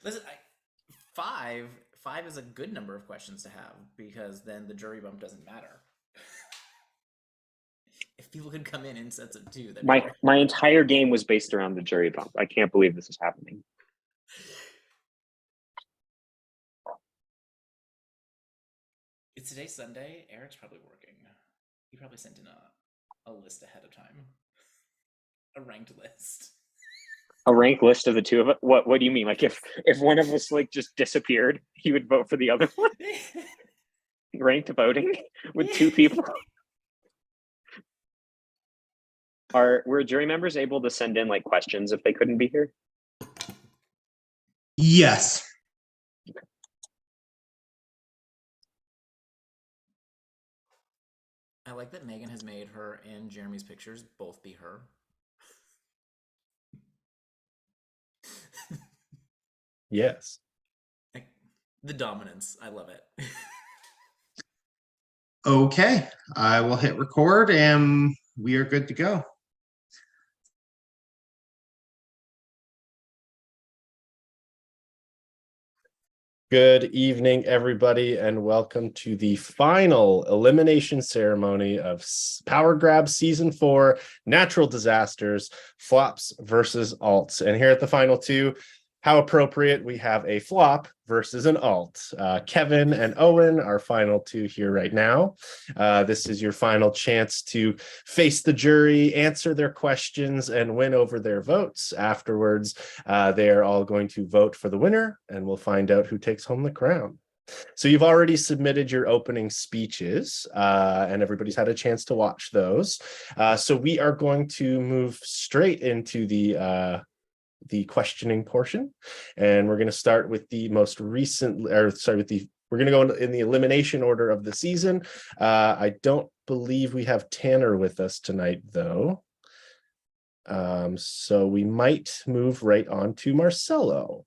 Listen, five is a good number of questions to have because then the jury bump doesn't matter. If people could come in sets of two, that'd be My great. my entire game was based around the jury bump. I can't believe this is happening. It's today Sunday. Eric's probably working. He probably sent in a list ahead of time, a ranked list. A ranked list of the two of us. What do you mean? Like if one of us like just disappeared, he would vote for the other one? Ranked voting with two people? Were jury members able to send in like questions if they couldn't be here? Yes. I like that Megan has made her and Jeremy's pictures both be her. Yes. The dominance. I love it. Okay. I will hit record and we are good to go. Good evening, everybody, and welcome to the final elimination ceremony of Power Grab Season 4, Natural Disasters, Flops versus Alts. And here at the final two, how appropriate, we have a flop versus an alt. Kevin and Owen are final two here right now. This is your final chance to face the jury, answer their questions, and win over their votes. Afterwards, they are all going to vote for the winner, and we'll find out who takes home the crown. So you've already submitted your opening speeches, and everybody's had a chance to watch those. So we are going to move straight into the questioning portion, and we're going to start with the most recent, we're going to go in the elimination order of the season. I don't believe we have Tanner with us tonight, though. So we might move right on to Marcelo.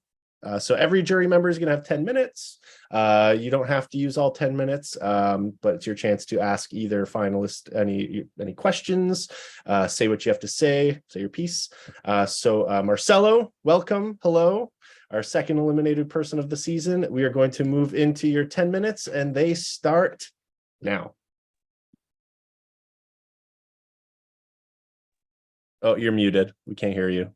So every jury member is going to have 10 minutes. You don't have to use all 10 minutes, but it's your chance to ask either finalist any questions, say what you have to say your piece. So Marcelo, welcome. Hello. Our second eliminated person of the season. We are going to move into your 10 minutes, and they start now. Oh, you're muted. We can't hear you.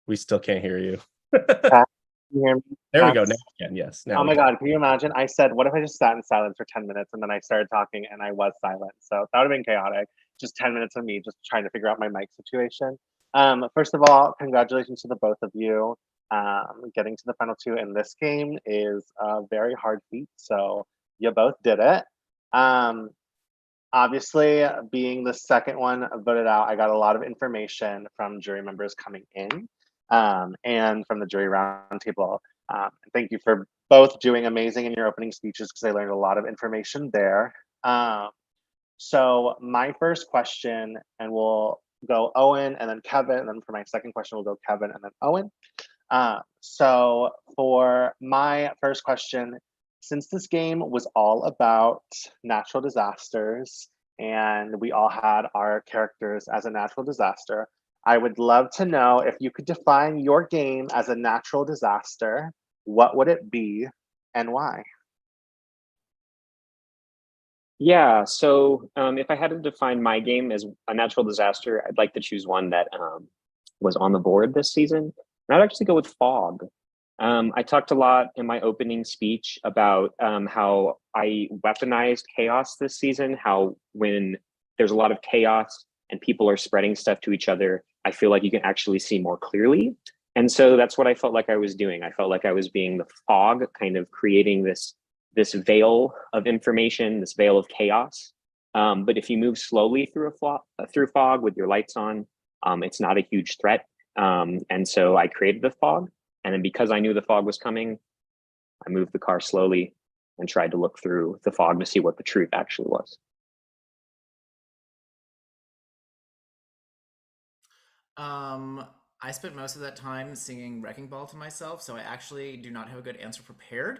We still can't hear you. Can you hear me? There we go. Now we can. Yes. Now Oh we my can. God, can you imagine? I said, what if I just sat in silence for 10 minutes and then I started talking and I was silent? So that would have been chaotic. Just 10 minutes of me just trying to figure out my mic situation. First of all, congratulations to the both of you. Getting to the final two in this game is a very hard feat. So you both did it. Obviously, being the second one voted out, I got a lot of information from jury members coming in and from the jury roundtable. Thank you for both doing amazing in your opening speeches because I learned a lot of information there. So my first question, and we'll go Owen and then Kevin, and then for my second question, we'll go Kevin and then Owen. So for my first question, since this game was all about natural disasters and we all had our characters as a natural disaster, I would love to know if you could define your game as a natural disaster, what would it be and why? Yeah, so if I had to define my game as a natural disaster, I'd like to choose one that was on the board this season. And I'd actually go with Fog. I talked a lot in my opening speech about how I weaponized chaos this season, how when there's a lot of chaos and people are spreading stuff to each other, I feel like you can actually see more clearly. And so that's what I felt like I was doing. I felt like I was being the fog, kind of creating this veil of information, this veil of chaos. But if you move slowly through through fog with your lights on, it's not a huge threat. And so I created the fog. And then because I knew the fog was coming, I moved the car slowly and tried to look through the fog to see what the truth actually was. I spent most of that time singing Wrecking Ball to myself, so I actually do not have a good answer prepared.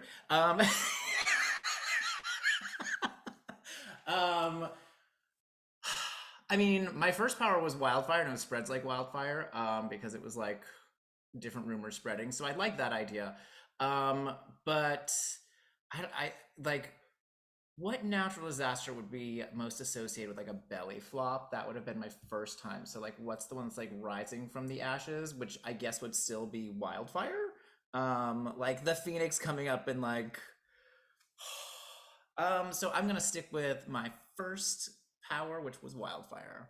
I mean, my first power was wildfire, and it spreads like wildfire, because it was like different rumors spreading. So I like that idea. But I like what natural disaster would be most associated with like a belly flop? That would have been my first time. So like, what's the one that's like rising from the ashes, which I guess would still be wildfire? Like the phoenix coming up and like. So I'm gonna stick with my first power, which was wildfire.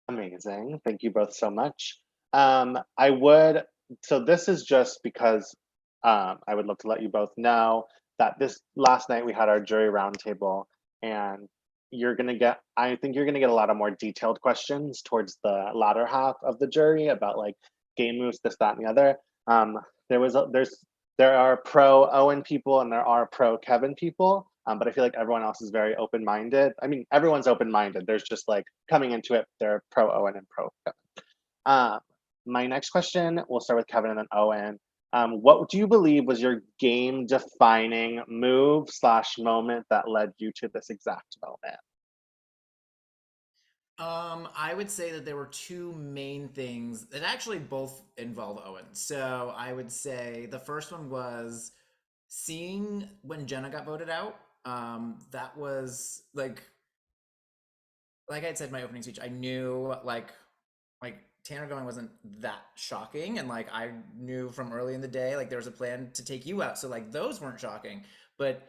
Amazing. Thank you both so much. I would, so this is just because I would love to let you both know that this last night we had our jury roundtable, and I think you're gonna get a lot of more detailed questions towards the latter half of the jury about like game moves, this, that, and the other. There are pro Owen people and there are pro Kevin people. But I feel like everyone else is very open-minded. I mean, everyone's open-minded. There's just like coming into it, they're pro Owen and pro Kevin. My next question, we'll start with Kevin and then Owen. What do you believe was your game-defining move / moment that led you to this exact moment? I would say that there were two main things that actually both involve Owen. So I would say the first one was seeing when Jenna got voted out. That was like I had said in my opening speech, I knew like Tanner going wasn't that shocking, and like I knew from early in the day like there was a plan to take you out, so like those weren't shocking. But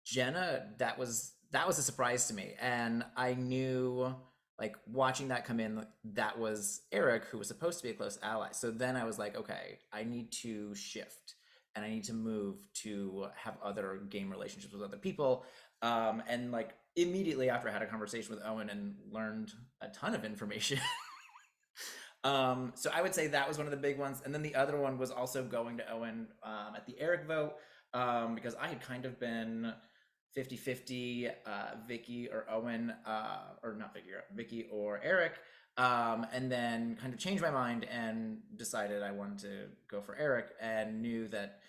Jenna, that was a surprise to me, and I knew like watching that come in, that was Eric, who was supposed to be a close ally. So then I was like, okay, I need to shift and I need to move to have other game relationships with other people. And like immediately after I had a conversation with Owen and learned a ton of information. So I would say that was one of the big ones. And then the other one was also going to Owen at the Eric vote, because I had kind of been 50-50, Vicky or Owen, or not Vicky, Vicky or Eric, and then kind of changed my mind and decided I wanted to go for Eric, and knew that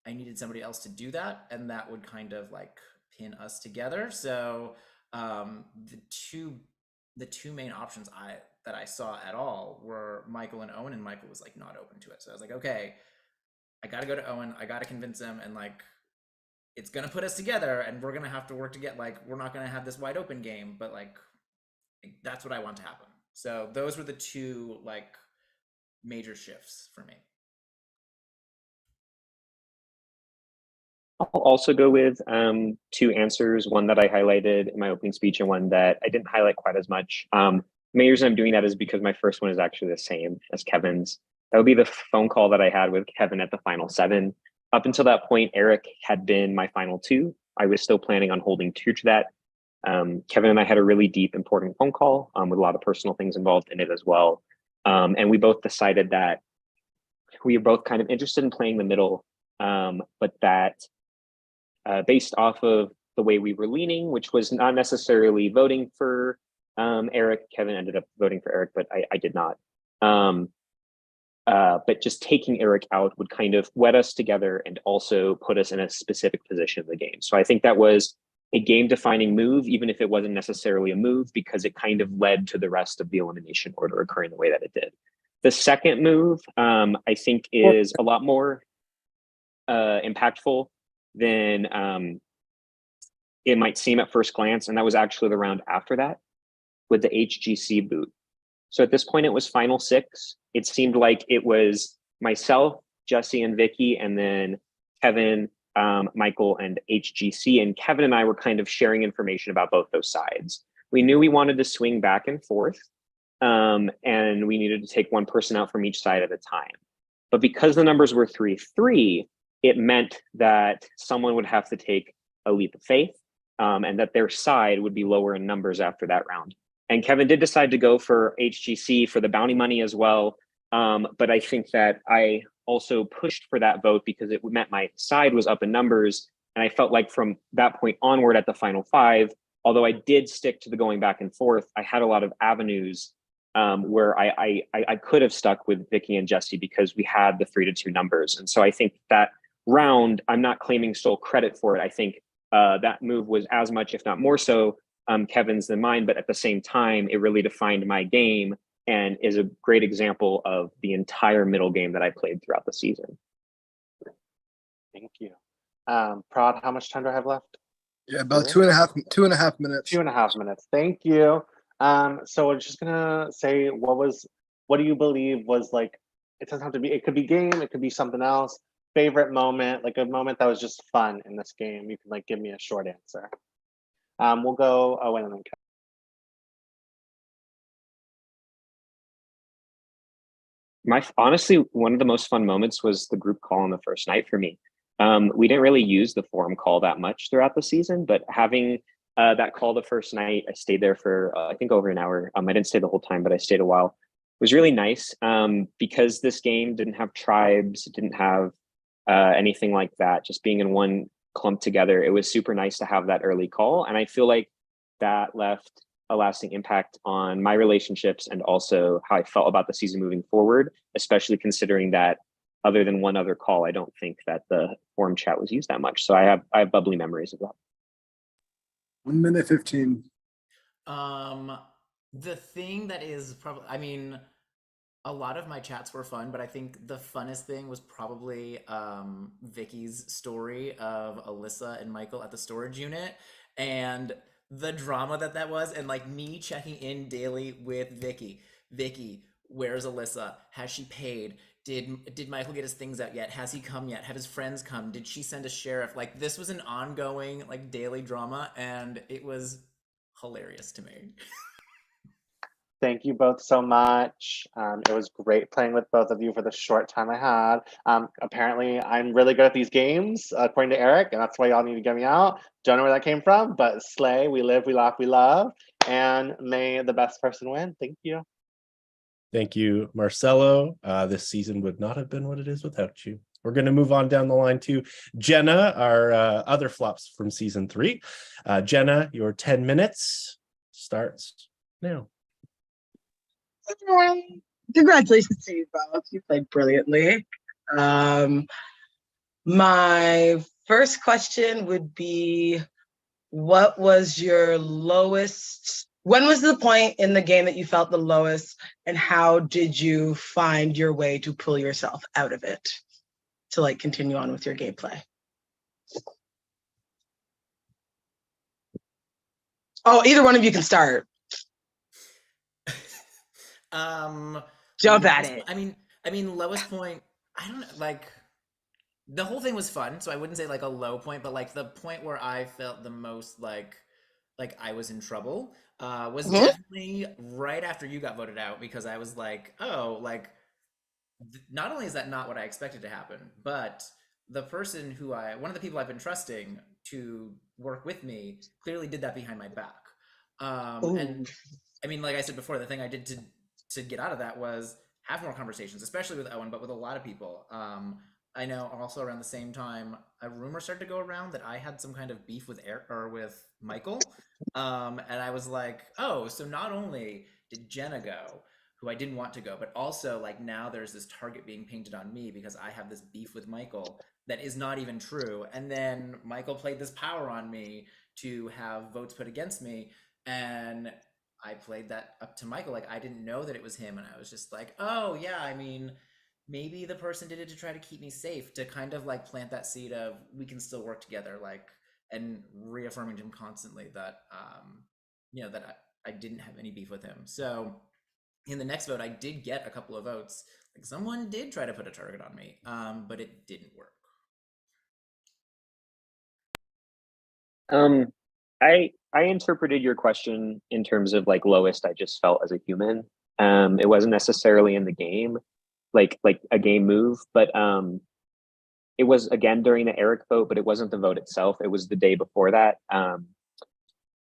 I needed somebody else to do that, and that would kind of like pin us together. So the two main options that I saw at all were Michael and Owen, and Michael was like not open to it. So I was like, okay, I got to go to Owen. I got to convince him, and like it's gonna put us together, and we're gonna have to work to get like we're not gonna have this wide open game, but like that's what I want to happen. So those were the two like major shifts for me. I'll also go with two answers, one that I highlighted in my opening speech and one that I didn't highlight quite as much. The main reason I'm doing that is because my first one is actually the same as Kevin's. That would be the phone call that I had with Kevin at the final 7. Up until that point, Eric had been my final 2. I was still planning on holding true to that. Kevin and I had a really deep, important phone call with a lot of personal things involved in it as well. And we both decided that we were both kind of interested in playing the middle, but that based off of the way we were leaning, which was not necessarily voting for Eric. Kevin ended up voting for Eric, but I did not. But just taking Eric out would kind of wed us together and also put us in a specific position of the game. So I think that was a game-defining move, even if it wasn't necessarily a move, because it kind of led to the rest of the elimination order occurring the way that it did. The second move, I think, is a lot more impactful than it might seem at first glance, and that was actually the round after that with the HGC boot. So at this point, it was final 6. It seemed like it was myself, Jesse, and Vicky, and then Kevin, Michael, and HGC. And Kevin and I were kind of sharing information about both those sides. We knew we wanted to swing back and forth, and we needed to take one person out from each side at a time. But because the numbers were 3-3, it meant that someone would have to take a leap of faith, and that their side would be lower in numbers after that round. And Kevin did decide to go for HGC for the bounty money as well. But I think that I also pushed for that vote because it meant my side was up in numbers. And I felt like from that point onward at the final 5, although I did stick to the going back and forth, I had a lot of avenues where I could have stuck with Vicky and Jesse because we had the 3-2 numbers. And so I think that round, I'm not claiming sole credit for it. I think that move was as much, if not more so, Kevin's than mine. But at the same time, it really defined my game and is a great example of the entire middle game that I played throughout the season. Thank you. Prod, how much time do I have left? Yeah, about 2.5 minutes. 2.5 minutes. Thank you. So we're just gonna say what do you believe was like, it doesn't have to be, it could be game, it could be something else. Favorite moment, like a moment that was just fun in this game. You can like give me a short answer. We'll go Owen and then Kevin. Honestly, one of the most fun moments was the group call on the first night for me. We didn't really use the forum call that much throughout the season, but having that call the first night, I stayed there for I think over an hour. I didn't stay the whole time, but I stayed a while. It was really nice because this game didn't have tribes, it didn't have anything like that. Just being in one clump together, it was super nice to have that early call, and I feel like that left a lasting impact on my relationships and also how I felt about the season moving forward, especially considering that other than one other call, I don't think that the forum chat was used that much. So I have bubbly memories of that. 1 minute 15. The thing that is probably, I mean, a lot of my chats were fun, but I think the funnest thing was probably Vicky's story of Alyssa and Michael at the storage unit and the drama that was, and like me checking in daily with Vicky. Vicky, where's Alyssa? Has she paid? Did Michael get his things out yet? Has he come yet? Have his friends come? Did she send a sheriff? Like, this was an ongoing like daily drama, and it was hilarious to me. Thank you both so much. It was great playing with both of you for the short time I had. Apparently, I'm really good at these games, according to Eric, and that's why y'all need to get me out. Don't know where that came from, but slay, we live, we laugh, we love, and may the best person win. Thank you. Thank you, Marcelo. This season would not have been what it is without you. We're going to move on down the line to Jenna, our other flops from season 3. Jenna, your 10 minutes starts now. Congratulations to you both. You played brilliantly. My first question would be, what was your lowest? When was the point in the game that you felt the lowest, and how did you find your way to pull yourself out of it to like continue on with your gameplay? Oh, either one of you can start. Jump at it. I mean, lowest point, I don't know, like, the whole thing was fun, so I wouldn't say like a low point, but like the point where I felt the most like I was in trouble was definitely right after you got voted out, because I was like, oh, like, not only is that not what I expected to happen, but the person who one of the people I've been trusting to work with me clearly did that behind my back. And I mean, like I said before, the thing I did to get out of that was have more conversations, especially with Owen, but with a lot of people. I know also around the same time, a rumor started to go around that I had some kind of beef with with Michael. And I was like, oh, so not only did Jenna go, who I didn't want to go, but also like now there's this target being painted on me because I have this beef with Michael that is not even true. And then Michael played this power on me to have votes put against me. And I played that up to Michael. Like, I didn't know that it was him. And I was just like, oh yeah, I mean, maybe the person did it to try to keep me safe, to kind of like plant that seed of we can still work together, like, and reaffirming to him constantly that, you know, that I didn't have any beef with him. So in the next vote, I did get a couple of votes. Like, someone did try to put a target on me, but it didn't work. I interpreted your question in terms of like lowest I just felt as a human. It wasn't necessarily in the game, like a game move, but it was again during the Eric vote, but it wasn't the vote itself. It was the day before that.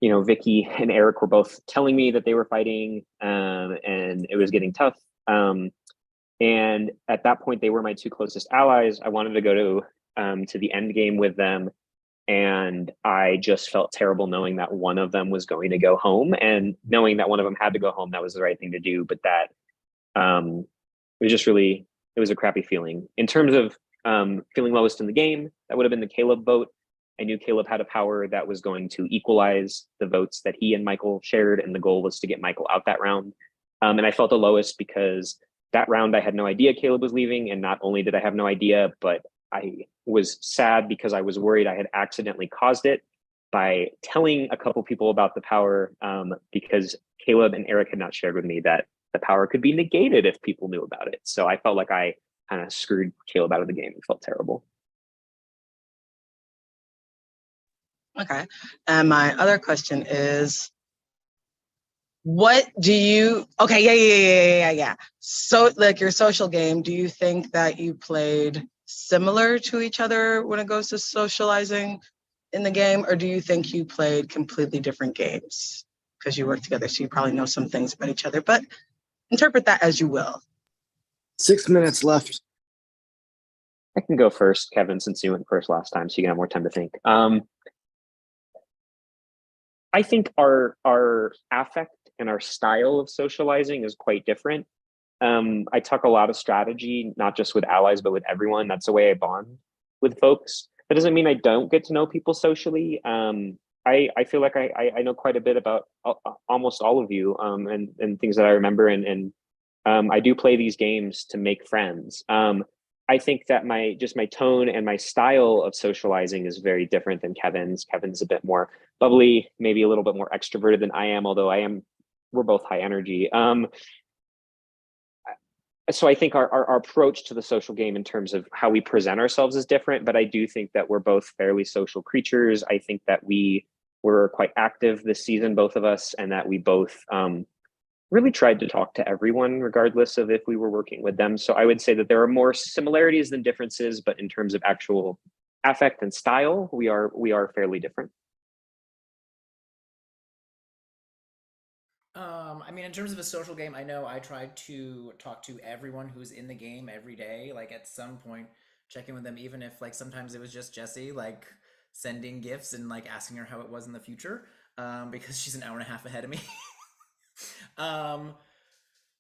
You know, Vicky and Eric were both telling me that they were fighting, and it was getting tough. And at that point, they were my two closest allies. I wanted to go to the end game with them, and I just felt terrible knowing that one of them was going to go home, and knowing that one of them had to go home. That was the right thing to do, but that it was just really, it was a crappy feeling. In terms of feeling lowest in the game, that would have been the Caleb vote. I knew Caleb had a power that was going to equalize the votes that he and Michael shared, and the goal was to get Michael out that round. And I felt the lowest because that round I had no idea Caleb was leaving, and not only did I have no idea, but I was sad because I was worried I had accidentally caused it by telling a couple people about the power, because Caleb and Eric had not shared with me that the power could be negated if people knew about it. So I felt like I kind of screwed Caleb out of the game. It felt terrible. Okay. And my other question is, what do you, okay, yeah. So like your social game, do you think that you played similar to each other when it goes to socializing in the game, or do you think you played completely different games? Because you work together, so you probably know some things about each other, but interpret that as you will. 6 minutes left. I can go first, Kevin, since you went first last time, so you can have more time to think. I think our affect and our style of socializing is quite different. I talk a lot of strategy, not just with allies, but with everyone. That's the way I bond with folks. That doesn't mean I don't get to know people socially. I feel like I know quite a bit about almost all of you, and things that I remember, and I do play these games to make friends. I think that my tone and my style of socializing is very different than Kevin's. Kevin's a bit more bubbly, maybe a little bit more extroverted than I am, although we're both high energy. So I think our approach to the social game in terms of how we present ourselves is different, but I do think that we're both fairly social creatures. I think that we were quite active this season, both of us, and that we both really tried to talk to everyone, regardless of if we were working with them. So I would say that there are more similarities than differences, but in terms of actual affect and style, we are fairly different. I mean, in terms of a social game, I know I tried to talk to everyone who's in the game every day, like at some point, check in with them, even if like sometimes it was just Jessie, like sending gifts and like asking her how it was in the future, because she's an hour and a half ahead of me.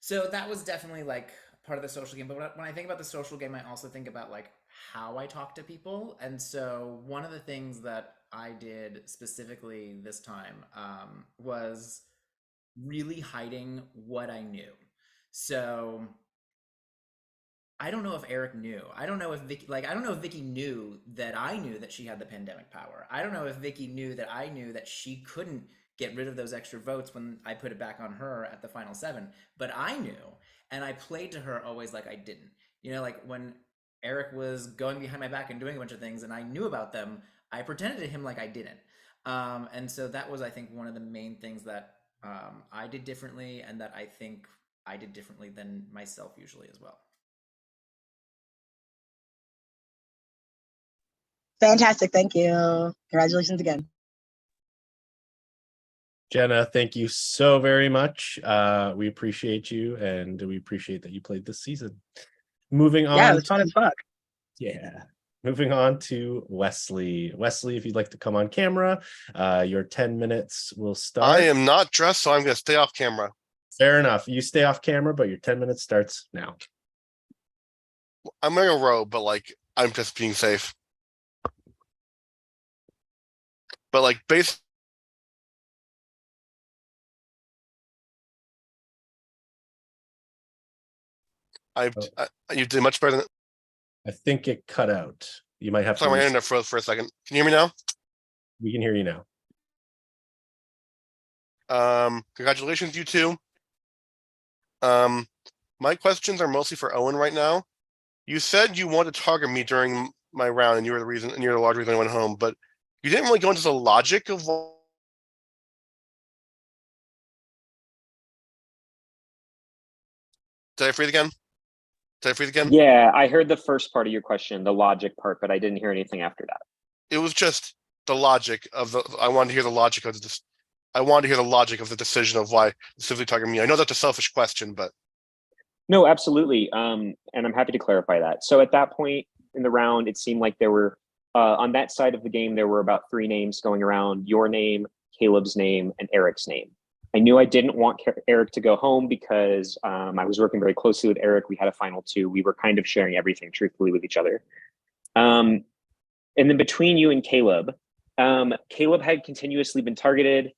So that was definitely like part of the social game. But when I think about the social game, I also think about like how I talk to people. And so one of the things that I did specifically this time was really hiding what I knew. So I don't know if Eric knew. I don't know if Vicky knew that I knew that she had the pandemic power. I don't know if Vicky knew that I knew that she couldn't get rid of those extra votes when I put it back on her at the final 7. But I knew, and I played to her always like I didn't. You know, like when Eric was going behind my back and doing a bunch of things and I knew about them, I pretended to him like I didn't. And so that was, I think, one of the main things that I did differently, and that I think I did differently than myself usually as well. Fantastic. Thank you. Congratulations again. Jenna, thank you so very much. We appreciate you, and we appreciate that you played this season. Moving on. Yeah, it was fun as fuck. Yeah. Moving on to Wesley. Wesley, if you'd like to come on camera, your 10 minutes will start. I am not dressed, so I'm going to stay off camera. Fair enough. You stay off camera, but your 10 minutes starts now. I'm wearing a robe, but like, I'm just being safe. But like, you did much better than. I think it cut out. You might have Sorry, to. my internet froze for a second. Can you hear me now? We can hear you now. Congratulations, you two. My questions are mostly for Owen right now. You said you wanted to target me during my round, and you were the reason, and you're the large reason I went home. But you didn't really go into the logic of. Did I freeze again? Yeah, I heard the first part of your question, the logic part, but I didn't hear anything after that. It was just the logic of the. I wanted to hear the logic of the. I wanted to hear the logic of the decision of why specifically targeting me. I know that's a selfish question, but. No, absolutely. And I'm happy to clarify that. So at that point in the round, it seemed like there were, on that side of the game, there were about 3 names going around: your name, Caleb's name, and Eric's name. I knew I didn't want Eric to go home because I was working very closely with Eric. We had a final 2. We were kind of sharing everything truthfully with each other. And then between you and Caleb, Caleb had continuously been targeted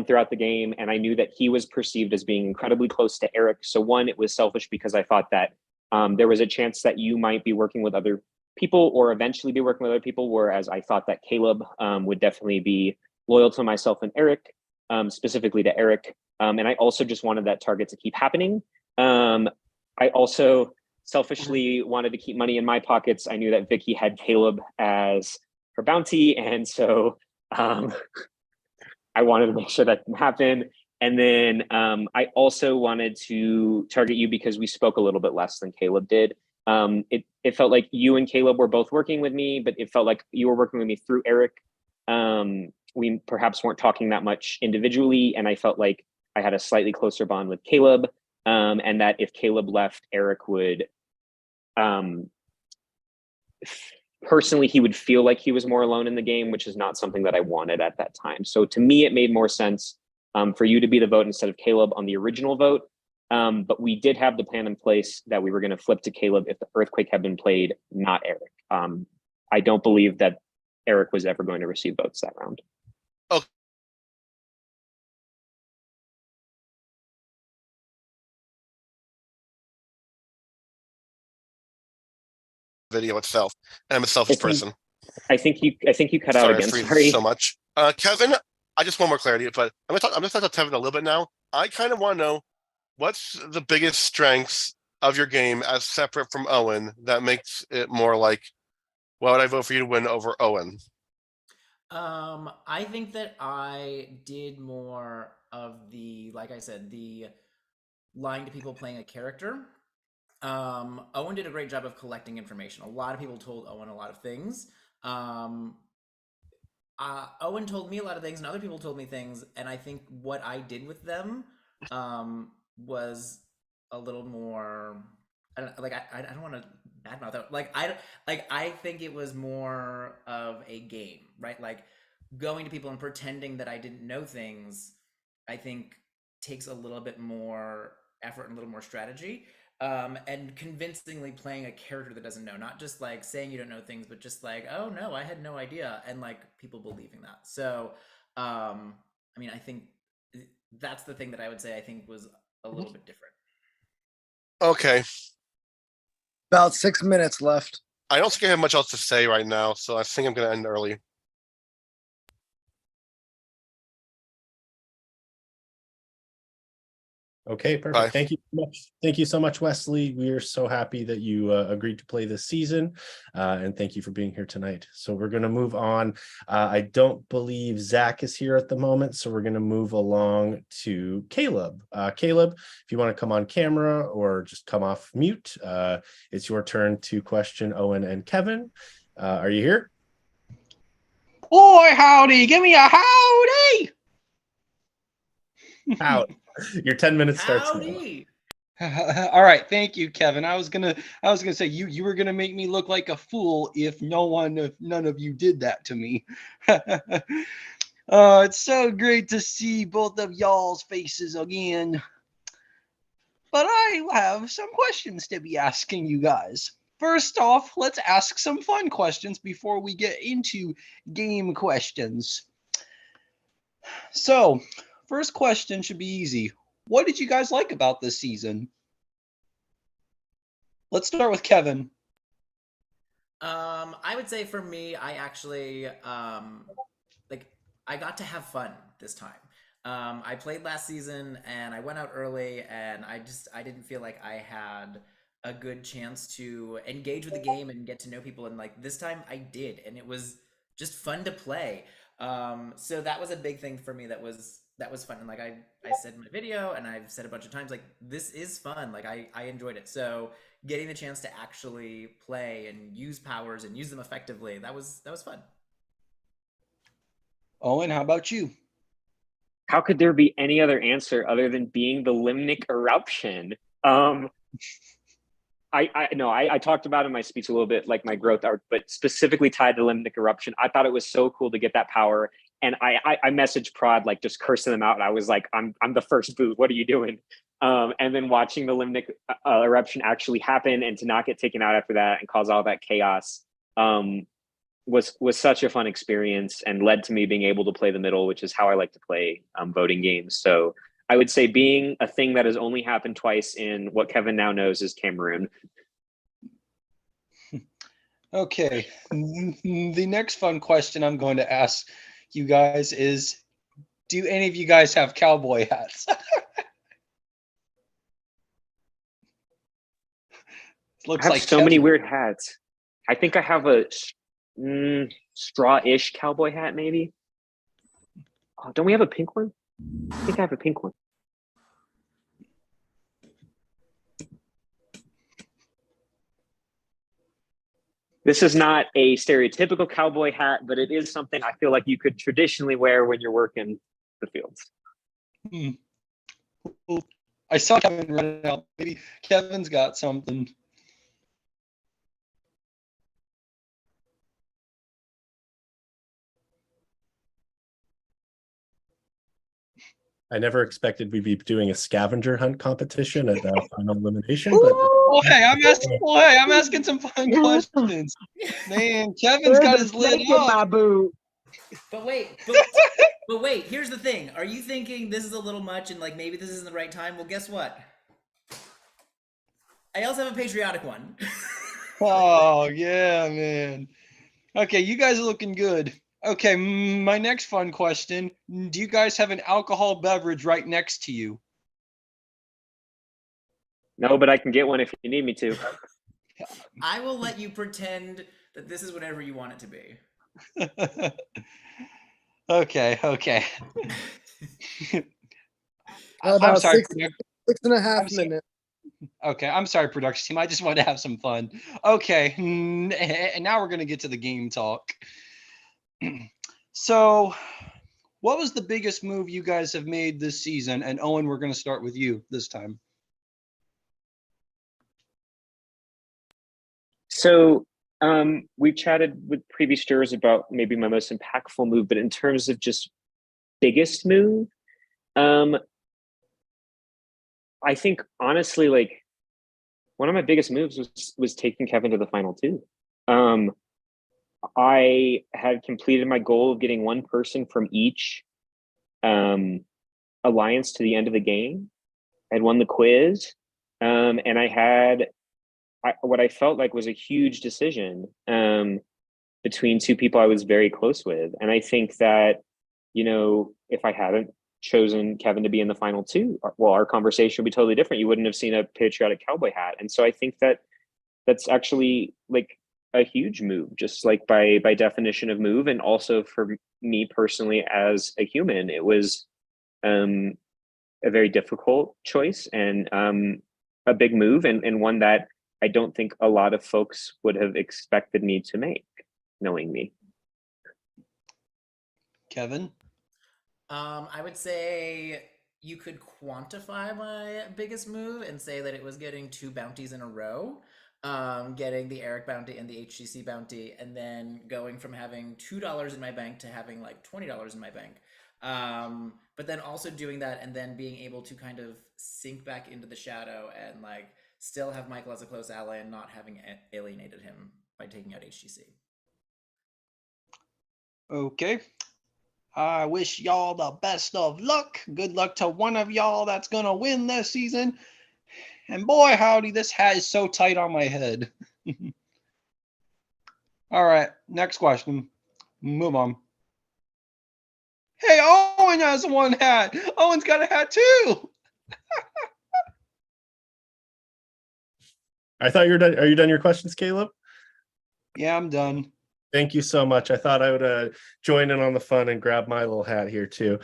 throughout the game, and I knew that he was perceived as being incredibly close to Eric. So one, it was selfish because I thought that there was a chance that you might be working with other people or eventually be working with other people, whereas I thought that Caleb would definitely be loyal to myself and Eric, specifically to Eric. And I also just wanted that target to keep happening. I also selfishly wanted to keep money in my pockets. I knew that Vicky had Caleb as her bounty, and so I wanted to make sure that didn't happen. And then I also wanted to target you because we spoke a little bit less than Caleb did. It felt like you and Caleb were both working with me, but it felt like you were working with me through Eric. We perhaps weren't talking that much individually, and I felt like I had a slightly closer bond with Caleb, and that if Caleb left, Eric would personally, he would feel like he was more alone in the game, which is not something that I wanted at that time. So to me, it made more sense for you to be the vote instead of Caleb on the original vote. But we did have the plan in place that we were going to flip to Caleb if the earthquake had been played, not Eric. I don't believe that Eric was ever going to receive votes that round. Video itself. And I'm a selfish person. I think you cut out again. Sorry. So much. Kevin, I just want more clarity, but I'm gonna talk to Kevin a little bit now. I kind of want to know what's the biggest strengths of your game as separate from Owen that makes it more like, why would I vote for you to win over Owen? I think that I did more of the, like I said, the lying to people playing a character. Owen did a great job of collecting information. A lot of people told Owen a lot of things. Owen told me a lot of things, and other people told me things, and I think what I did with them was a little more. I don't want to badmouth out. I think it was more of a game, right? Like going to people and pretending that I didn't know things. I think takes a little bit more effort and a little more strategy. And convincingly playing a character that doesn't know, not just like saying you don't know things, but just like, oh no, I had no idea, and like people believing that. So, I mean, I think that's the thing that I would say I think was a little bit different. Okay. About 6 minutes left. I don't think I have much else to say right now, so I think I'm going to end early. Okay, perfect. Bye. Thank you so much. Thank you so much, Wesley. We are so happy that you agreed to play this season, and thank you for being here tonight. So we're going to move on. I don't believe Zach is here at the moment, so we're going to move along to Caleb. Caleb, if you want to come on camera or just come off mute, it's your turn to question Owen and Kevin. Are you here? Boy, howdy! Give me a howdy! Out. Your 10 minutes starts now. Howdy! All right, thank you, Kevin. I was gonna say you were gonna make me look like a fool if none of you did that to me. It's so great to see both of y'all's faces again. But I have some questions to be asking you guys. First off, let's ask some fun questions before we get into game questions. So, first question should be easy. What did you guys like about this season? Let's start with Kevin. I would say for me, I actually I got to have fun this time. I played last season and I went out early, and I didn't feel like I had a good chance to engage with the game and get to know people, and like this time I did, and it was just fun to play. So that was a big thing for me. That was fun, and like I said in my video, and I've said a bunch of times, like this is fun. Like I enjoyed it. So getting the chance to actually play and use powers and use them effectively, that was fun. Owen, how about you? How could there be any other answer other than being the Limnic eruption? I talked about in my speech a little bit, like my growth arc, but specifically tied to Limnic eruption. I thought it was so cool to get that power, and I messaged Prod like just cursing them out. And I was like, I'm the first booth. What are you doing? And then watching the Limnic eruption actually happen and to not get taken out after that and cause all that chaos. was such a fun experience and led to me being able to play the middle, which is how I like to play voting games. So I would say being a thing that has only happened twice in what Kevin now knows is Cameroon. Okay. The next fun question I'm going to ask you guys is, do any of you guys have cowboy hats? Looks I have like so many Kevin. weird hats. I think I have a straw-ish cowboy hat, maybe. Oh, don't we have a pink one? I think I have a pink one. This is not a stereotypical cowboy hat, but it is something I feel like you could traditionally wear when you're working the fields. I saw Kevin run it out. Maybe Kevin's got something. I never expected we'd be doing a scavenger hunt competition at final elimination, but Well, hey, I'm asking some fun questions. Man, Kevin's got his lid up. But wait, here's the thing. Are you thinking this is a little much and like maybe this isn't the right time? Well, guess what? I also have a patriotic one. Oh, yeah, man. Okay, you guys are looking good. Okay, my next fun question. Do you guys have an alcohol beverage right next to you? No, but I can get one if you need me to. I will let you pretend that this is whatever you want it to be. Okay. I'm About sorry. 6.5 minutes. Okay, I'm sorry, production team. I just wanted to have some fun. Okay, and now we're going to get to the game talk. So, what was the biggest move you guys have made this season? And Owen, we're going to start with you this time. So we've chatted with previous jurors about maybe my most impactful move, but in terms of just biggest move, I think honestly, like one of my biggest moves was taking Kevin to the final two. I had completed my goal of getting one person from each alliance to the end of the game. I had won the quiz, and I had what I felt like was a huge decision between two people I was very close with. And I think that, you know, if I hadn't chosen Kevin to be in the final two, well, our conversation would be totally different. You wouldn't have seen a patriotic cowboy hat. And so I think that that's actually like a huge move, just like by definition of move. And also for me personally as a human, it was a very difficult choice and a big move and one that I don't think a lot of folks would have expected me to make, knowing me. Kevin? I would say you could quantify my biggest move and say that it was getting 2 bounties in a row. Getting the Eric bounty and the HGC bounty, and then going from having $2 in my bank to having like $20 in my bank. But then also doing that and then being able to kind of sink back into the shadow and like still have Michael as a close ally and not having alienated him by taking out HGC. Okay. I wish y'all the best of luck. Good luck to one of y'all that's going to win this season. And boy, howdy, this hat is so tight on my head. All right, next question. Move on. Hey, Owen has one hat. Owen's got a hat too. I thought you were done. Are you done your questions, Caleb? Yeah, I'm done. Thank you so much. I thought I would join in on the fun and grab my little hat here too.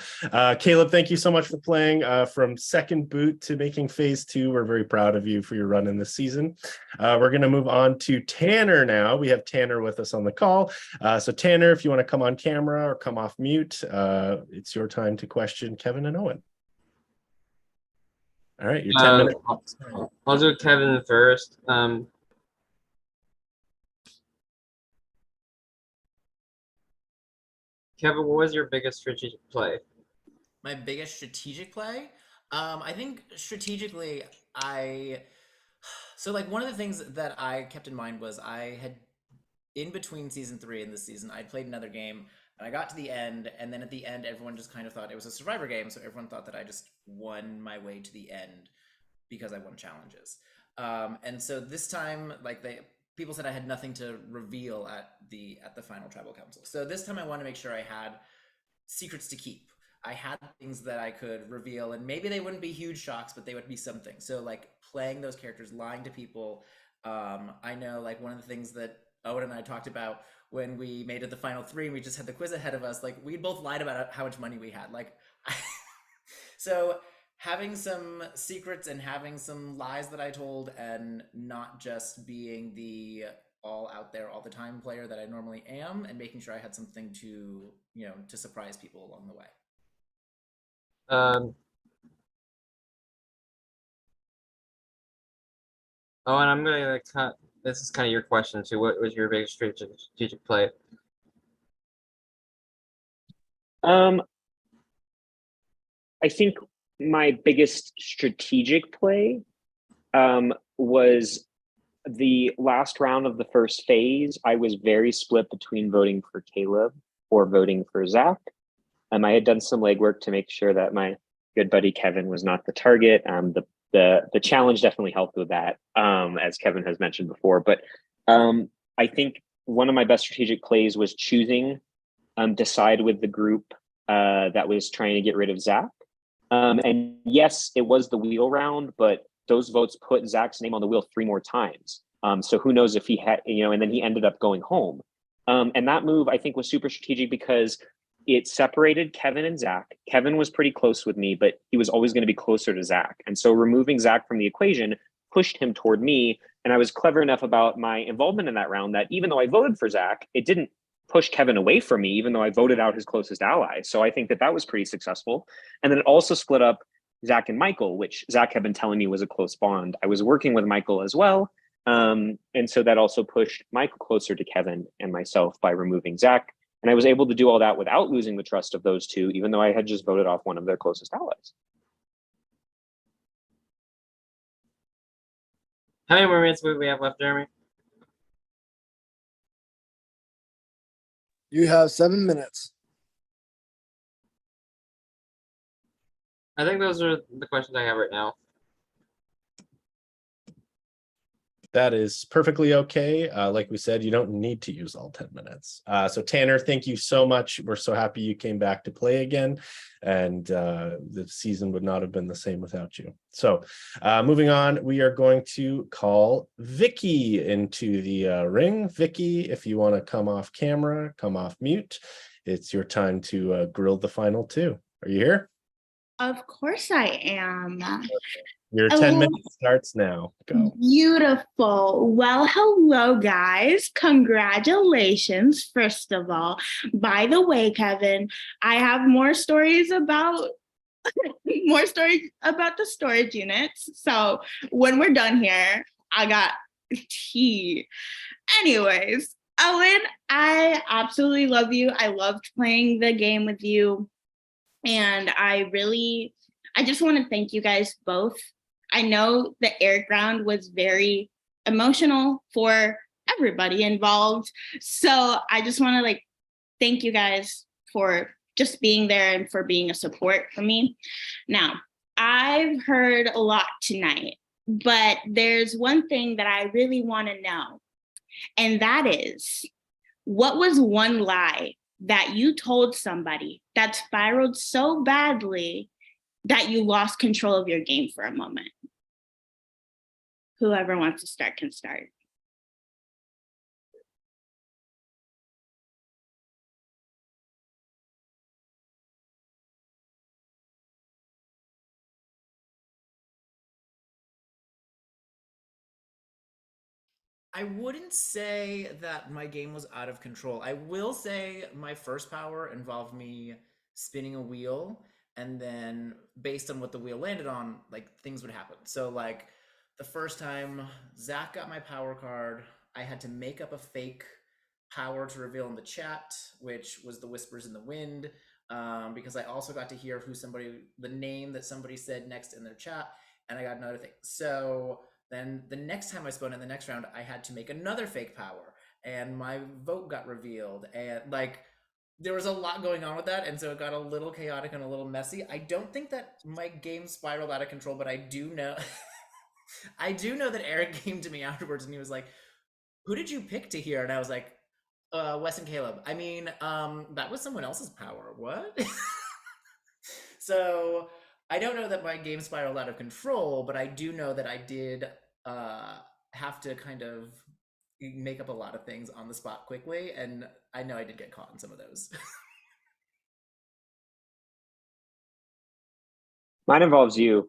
Caleb, thank you so much for playing from second boot to making phase 2. We're very proud of you for your run in this season. We're going to move on to Tanner now. We have Tanner with us on the call. So Tanner, if you want to come on camera or come off mute, it's your time to question Kevin and Owen. All right, your 10 minutes. I'll do Kevin first. Kevin, what was your biggest strategic play? My biggest strategic play? I think strategically, so like one of the things that I kept in mind was I had in between season 3 and this season, I'd played another game and I got to the end, and then at the end, everyone just kind of thought it was a survivor game. So everyone thought that I just won my way to the end because I won challenges. And so this time, like people said I had nothing to reveal at the final tribal council. So this time I wanted to make sure I had secrets to keep. I had things that I could reveal, and maybe they wouldn't be huge shocks, but they would be something. So like playing those characters, lying to people. I know like one of the things that Owen and I talked about when we made it the final 3 and we just had the quiz ahead of us, like we both lied about how much money we had. Like, so having some secrets and having some lies that I told, and not just being the all out there all the time player that I normally am, and making sure I had something to, to surprise people along the way. Oh, and I'm gonna cut. This is kind of your question too. What was your biggest strategic play? I think my biggest strategic play was the last round of the first phase. I was very split between voting for Caleb or voting for Zach. I had done some legwork to make sure that my good buddy Kevin was not the target. The challenge definitely helped with that, as Kevin has mentioned before. But I think one of my best strategic plays was choosing decide with the group that was trying to get rid of Zach. And yes, it was the wheel round, but those votes put Zach's name on the wheel 3 more times. So who knows if he had, and then he ended up going home. And that move, I think, was super strategic because it separated Kevin and Zach. Kevin was pretty close with me, but he was always going to be closer to Zach. And so removing Zach from the equation pushed him toward me. And I was clever enough about my involvement in that round that even though I voted for Zach, it didn't push Kevin away from me, even though I voted out his closest ally. So I think that was pretty successful. And then it also split up Zach and Michael, which Zach had been telling me was a close bond. I was working with Michael as well. And so that also pushed Michael closer to Kevin and myself by removing Zach. And I was able to do all that without losing the trust of those two, even though I had just voted off one of their closest allies. How many more minutes would we have left, Jeremy? You have 7 minutes. I think those are the questions I have right now. That is perfectly okay. Like we said, you don't need to use all 10 minutes. So Tanner, thank you so much. We're so happy you came back to play again. And the season would not have been the same without you. So moving on, we are going to call Vicky into the ring. Vicky, if you want to come off camera, come off mute. It's your time to grill the final 2. Are you here? Of course I am. Your 10 minutes starts now. Go. Beautiful. Well, hello, guys. Congratulations, first of all. By the way, Kevin, I have more stories about the storage units. So when we're done here, I got tea. Anyways, Owen, I absolutely love you. I loved playing the game with you. And I just want to thank you guys both. I know the Eric round was very emotional for everybody involved. So I just want to thank you guys for just being there and for being a support for me. Now, I've heard a lot tonight, but there's one thing that I really want to know. And that is, what was one lie that you told somebody that spiraled so badly that you lost control of your game for a moment? Whoever wants to start can start. I wouldn't say that my game was out of control. I will say my first power involved me spinning a wheel, and then based on what the wheel landed on, things would happen. So the first time Zach got my power card, I had to make up a fake power to reveal in the chat, which was the Whispers in the Wind, because I also got to hear the name that somebody said next in their chat, and I got another thing. So then the next time I spun in the next round, I had to make another fake power. and my vote got revealed, and like there was a lot going on with that, and so it got a little chaotic and a little messy. I don't think that my game spiraled out of control, but I do know I do know that Eric came to me afterwards and he was like, "Who did you pick to here?" And I was like, Wes and Caleb. I mean, that was someone else's power. What?" So I don't know that my game spiraled out of control, but I do know that I did have to kind of make up a lot of things on the spot quickly, and I know I did get caught in some of those. Mine involves you.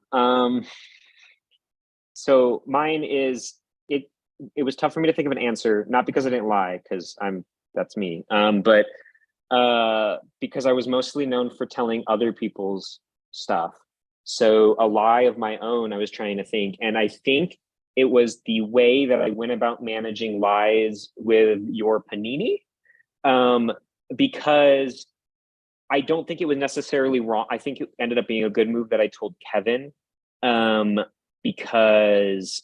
So mine is it. It was tough for me to think of an answer, not because I didn't lie, because that's me. But because I was mostly known for telling other people's stuff. So a lie of my own, I was trying to think, and I think it was the way that I went about managing lies with your panini, because I don't think it was necessarily wrong. I think it ended up being a good move that I told Kevin, because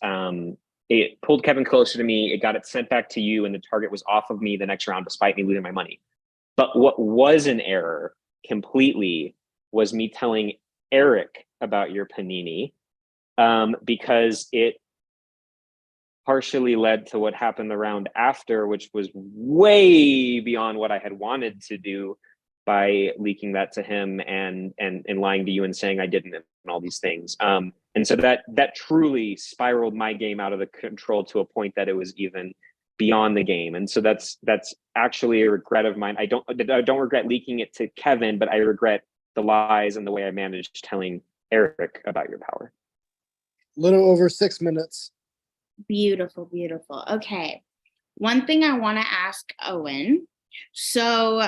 it pulled Kevin closer to me. It got it sent back to you, and the target was off of me the next round, despite me losing my money. But what was an error completely was me telling Eric about your panini, because it partially led to what happened the round after, which was way beyond what I had wanted to do by leaking that to him and lying to you and saying I didn't and all these things. And so that truly spiraled my game out of the control to a point that it was even beyond the game. And so that's actually a regret of mine. I don't regret leaking it to Kevin, but I regret the lies and the way I managed telling Eric about your power. Little over 6 minutes. Beautiful, beautiful. Okay. One thing I want to ask Owen. So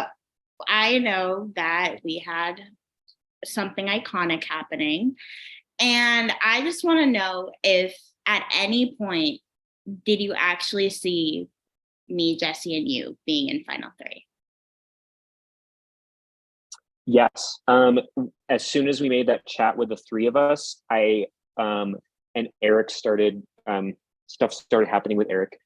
I know that we had something iconic happening, and I just want to know if at any point did you actually see me, Jesse, and you being in Final Three? Yes. As soon as we made that chat with the three of us, I and Eric started stuff started happening with Eric.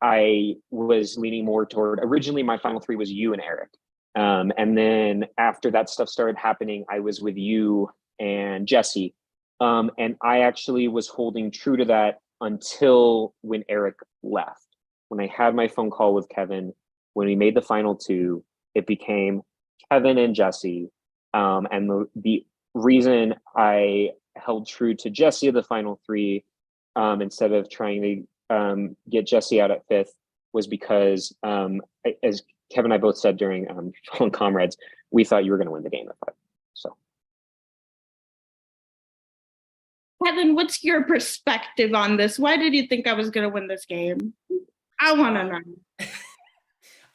I was leaning more toward, originally my final three was you and Eric. And then after that stuff started happening, I was with you and Jesse. And I actually was holding true to that until when Eric left. When I had my phone call with Kevin, when we made the final two, it became Kevin and Jesse. And the reason I held true to Jesse of the final three, instead of trying to get Jesse out at fifth, was because, as Kevin and I both said during Fallen Comrades, we thought you were going to win the game at five. So, Kevin, what's your perspective on this? Why did you think I was going to win this game? I want to know.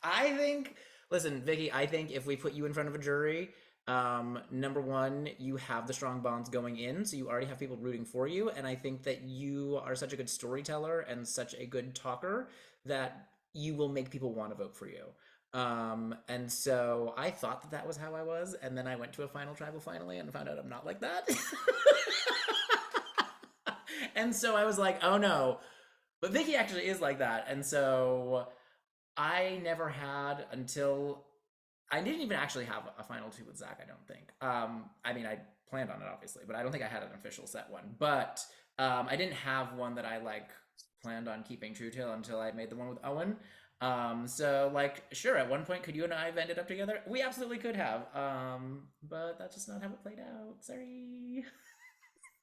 I think, listen, Vicky, I think if we put you in front of a jury, number one, you have the strong bonds going in, so you already have people rooting for you, and I think that you are such a good storyteller and such a good talker that you will make people want to vote for you. And so I thought that was how I was, and then I went to a final tribal finally and found out I'm not like that. And so I was like, oh no, but Vicky actually is like that. And so I never had, until I didn't even actually have a final two with Zach, I don't think. I mean, I planned on it obviously, but I don't think I had an official set one. But I didn't have one that I like planned on keeping true to until I made the one with Owen. So like, sure, at one point, could you and I have ended up together? We absolutely could have. But that's just not how it played out. Sorry.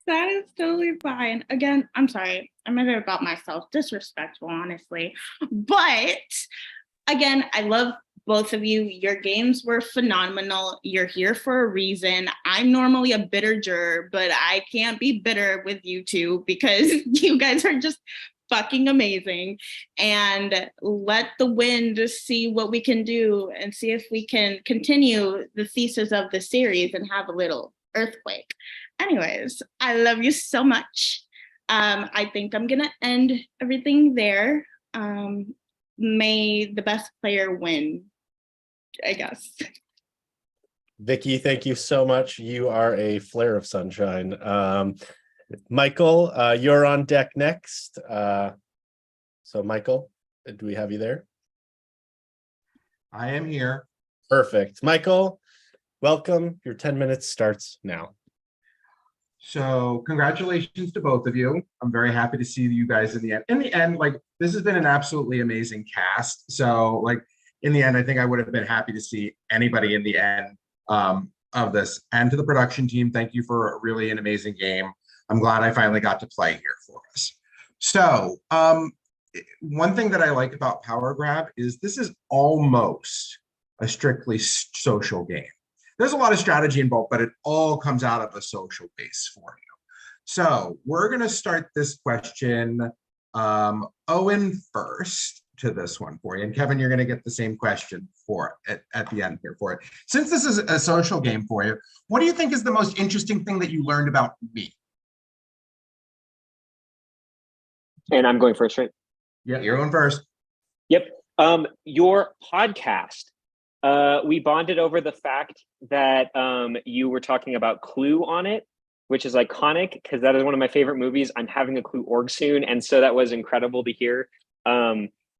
That is totally fine. Again, I'm sorry. I made it about myself. Disrespectful, honestly. But again, I love both of you. Your games were phenomenal. You're here for a reason. I'm normally a bitter juror, but I can't be bitter with you two because you guys are just fucking amazing. And let the wind see what we can do and see if we can continue the thesis of the series and have a little earthquake. Anyways, I love you so much. I think I'm gonna end everything there. May the best player win, I guess. Vicky, thank you so much. You are a flare of sunshine. Michael, you're on deck next. So Michael, Do we have you there? I am here. Perfect. Michael, welcome. Your 10 minutes starts now. So congratulations to both of you. I'm very happy to see you guys in the end. In the end, like this has been an absolutely amazing cast. So like in the end, I think I would have been happy to see anybody in the end of this. And to the production team, thank you for really an amazing game. I'm glad I finally got to play here for us. So one thing that I like about Power Grab is this is almost a strictly social game. There's a lot of strategy involved, but it all comes out of a social base for you. So we're going to start this question, Owen first to this one for you. And Kevin, you're going to get the same question for it at the end here for it. Since this is a social game for you, what do you think is the most interesting thing that you learned about me? And I'm going first, right? Yeah, you're going first. Yep. Your podcast. We bonded over the fact that you were talking about Clue on it, which is iconic because that is one of my favorite movies. I'm having a Clue org soon, and so that was incredible to hear.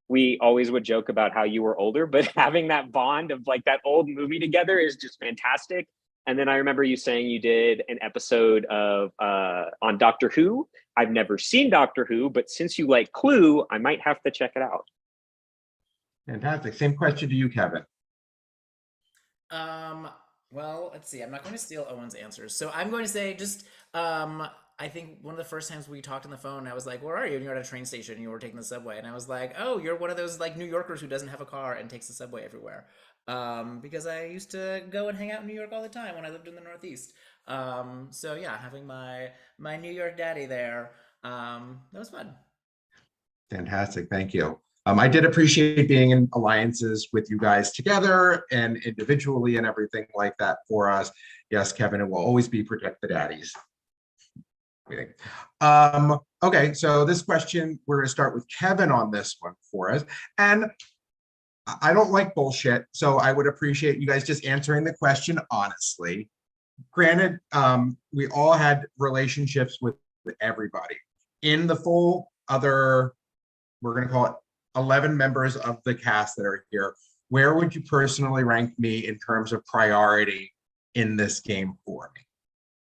We always would joke about how you were older, but having that bond of like that old movie together is just fantastic. And then I remember you saying you did an episode of on Doctor Who. I've never seen Doctor Who, but since you like Clue, I might have to check it out. Fantastic. Same question to you, Kevin. Well, let's see. I'm not going to steal Owen's answers. So I'm going to say just, I think one of the first times we talked on the phone, I was like, where are you? And you're at a train station and you were taking the subway. And I was like, oh, you're one of those like New Yorkers who doesn't have a car and takes the subway everywhere. Because I used to go and hang out in New York all the time when I lived in the Northeast. So yeah, having my New York daddy there, that was fun. Fantastic. Thank you. I did appreciate being in alliances with you guys together and individually and everything like that for us. Yes, Kevin, it will always be protect the daddies. Okay, so this question, we're going to start with Kevin on this one for us. And I don't like bullshit, so I would appreciate you guys just answering the question honestly. Granted, we all had relationships with everybody. In the full other, we're going to call it 11 members of the cast that are here, where would you personally rank me in terms of priority in this game for me?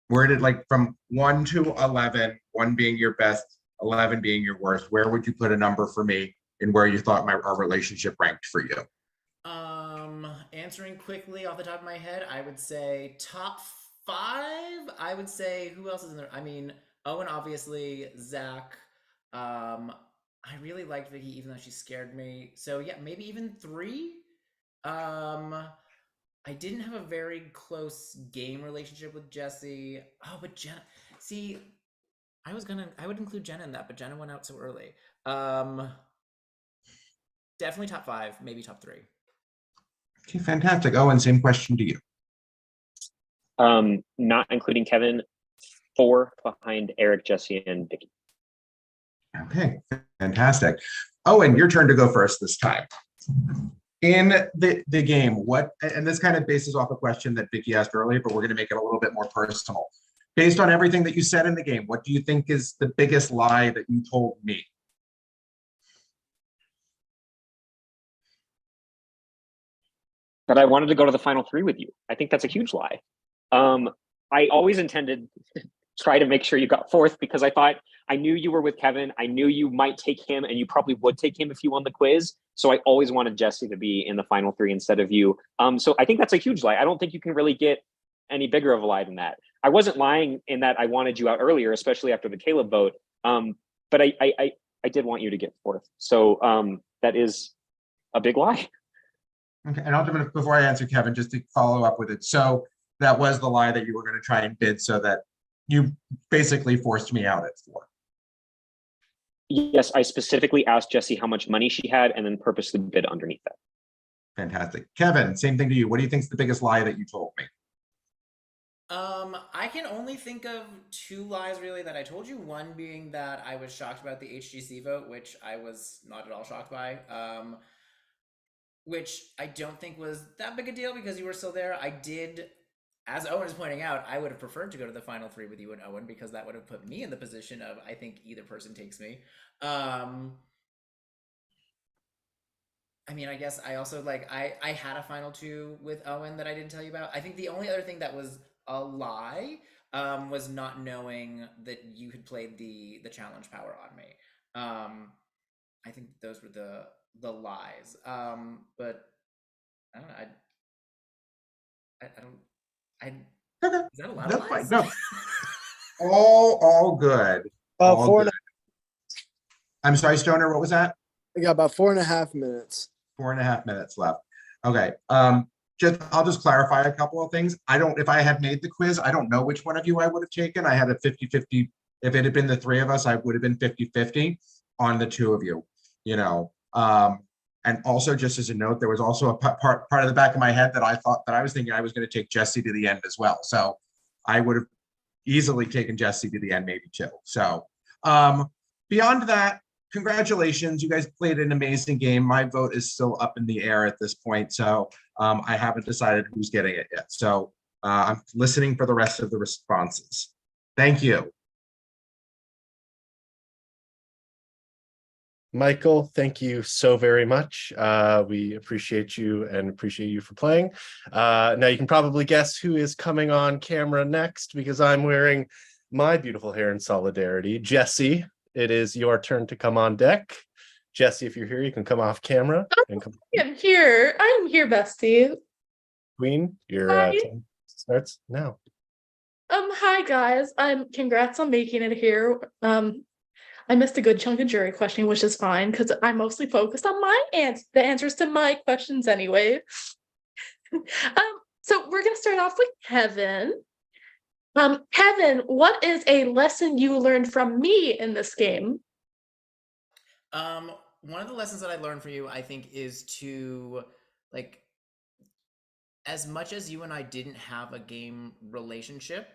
Where did like from 1 to 11, 1 being your best, 11 being your worst, where would you put a number for me and where you thought our relationship ranked for you? Answering quickly off the top of my head, I would say top 5. I would say who else is in there? I mean, Owen, obviously, Zach. I really liked Vicky, even though she scared me. So yeah, maybe even 3. I didn't have a very close game relationship with Jesse. Oh, but Jenna. See, I would include Jenna in that, but Jenna went out so early. Definitely top 5, maybe top 3. Okay, fantastic. Owen, same question to you. Not including Kevin, 4 behind Eric, Jesse, and Vicky. Okay, fantastic. Owen, your turn to go first this time. In the game, what, and this kind of bases off a question that Vicky asked earlier, but we're going to make it a little bit more personal. Based on everything that you said in the game, what do you think is the biggest lie that you told me? That I wanted to go to the final 3 with you. I think that's a huge lie. I always intended to try to make sure you got 4th because I knew you were with Kevin. I knew you might take him and you probably would take him if you won the quiz. So I always wanted Jesse to be in the final 3 instead of you. So I think that's a huge lie. I don't think you can really get any bigger of a lie than that. I wasn't lying in that I wanted you out earlier, especially after the Caleb vote. But I did want you to get 4th. So that is a big lie. Okay, and I'll do it before I answer Kevin, just to follow up with it. So that was the lie that you were going to try and bid so that you basically forced me out at 4. Yes, I specifically asked Jesse how much money she had and then purposely bid underneath that. Fantastic. Kevin, same thing to you. What do you think is the biggest lie that you told me? I can only think of 2 lies really that I told you. One being that I was shocked about the HGC vote, which I was not at all shocked by. Which I don't think was that big a deal because you were still there. I did, as Owen is pointing out, I would have preferred to go to the final 3 with you and Owen because that would have put me in the position of I think either person takes me. I mean, I guess I also like I had a final two with Owen that I didn't tell you about. I think the only other thing that was a lie was not knowing that you had played the challenge power on me. I think those were the lies. But I don't know. I don't. Okay. Is that a lot of That's fine. lies? No, all good. About All four good. and I'm sorry, Stoner, what was that? we got about 4.5 minutes. 4.5 minutes left. Okay. I'll just clarify a couple of things. If I had made the quiz, I don't know which one of you I would have taken. I had a 50-50. If it had been the three of us, I would have been 50-50 on the two of you, you know. And also, just as a note, there was also a part of the back of my head that I thought that I was thinking I was going to take Jesse to the end as well. So I would have easily taken Jesse to the end, maybe too. So beyond that, congratulations. You guys played an amazing game. My vote is still up in the air at this point. So I haven't decided who's getting it yet. So I'm listening for the rest of the responses. Thank you. Michael, thank you so very much. We appreciate you and appreciate you for playing. Now you can probably guess who is coming on camera next because I'm wearing my beautiful hair in solidarity. Jesse, it is your turn to come on deck. Jesse, if you're here, you can come off camera. And come. I'm here, bestie. Queen, your time starts now. Hi guys. Congrats on making it here. I missed a good chunk of jury questioning, which is fine because I'm mostly focused on the answers to my questions anyway. So we're gonna start off with Kevin. Kevin, what is a lesson you learned from me in this game? One of the lessons that I learned from you, I think, is to like, as much as you and I didn't have a game relationship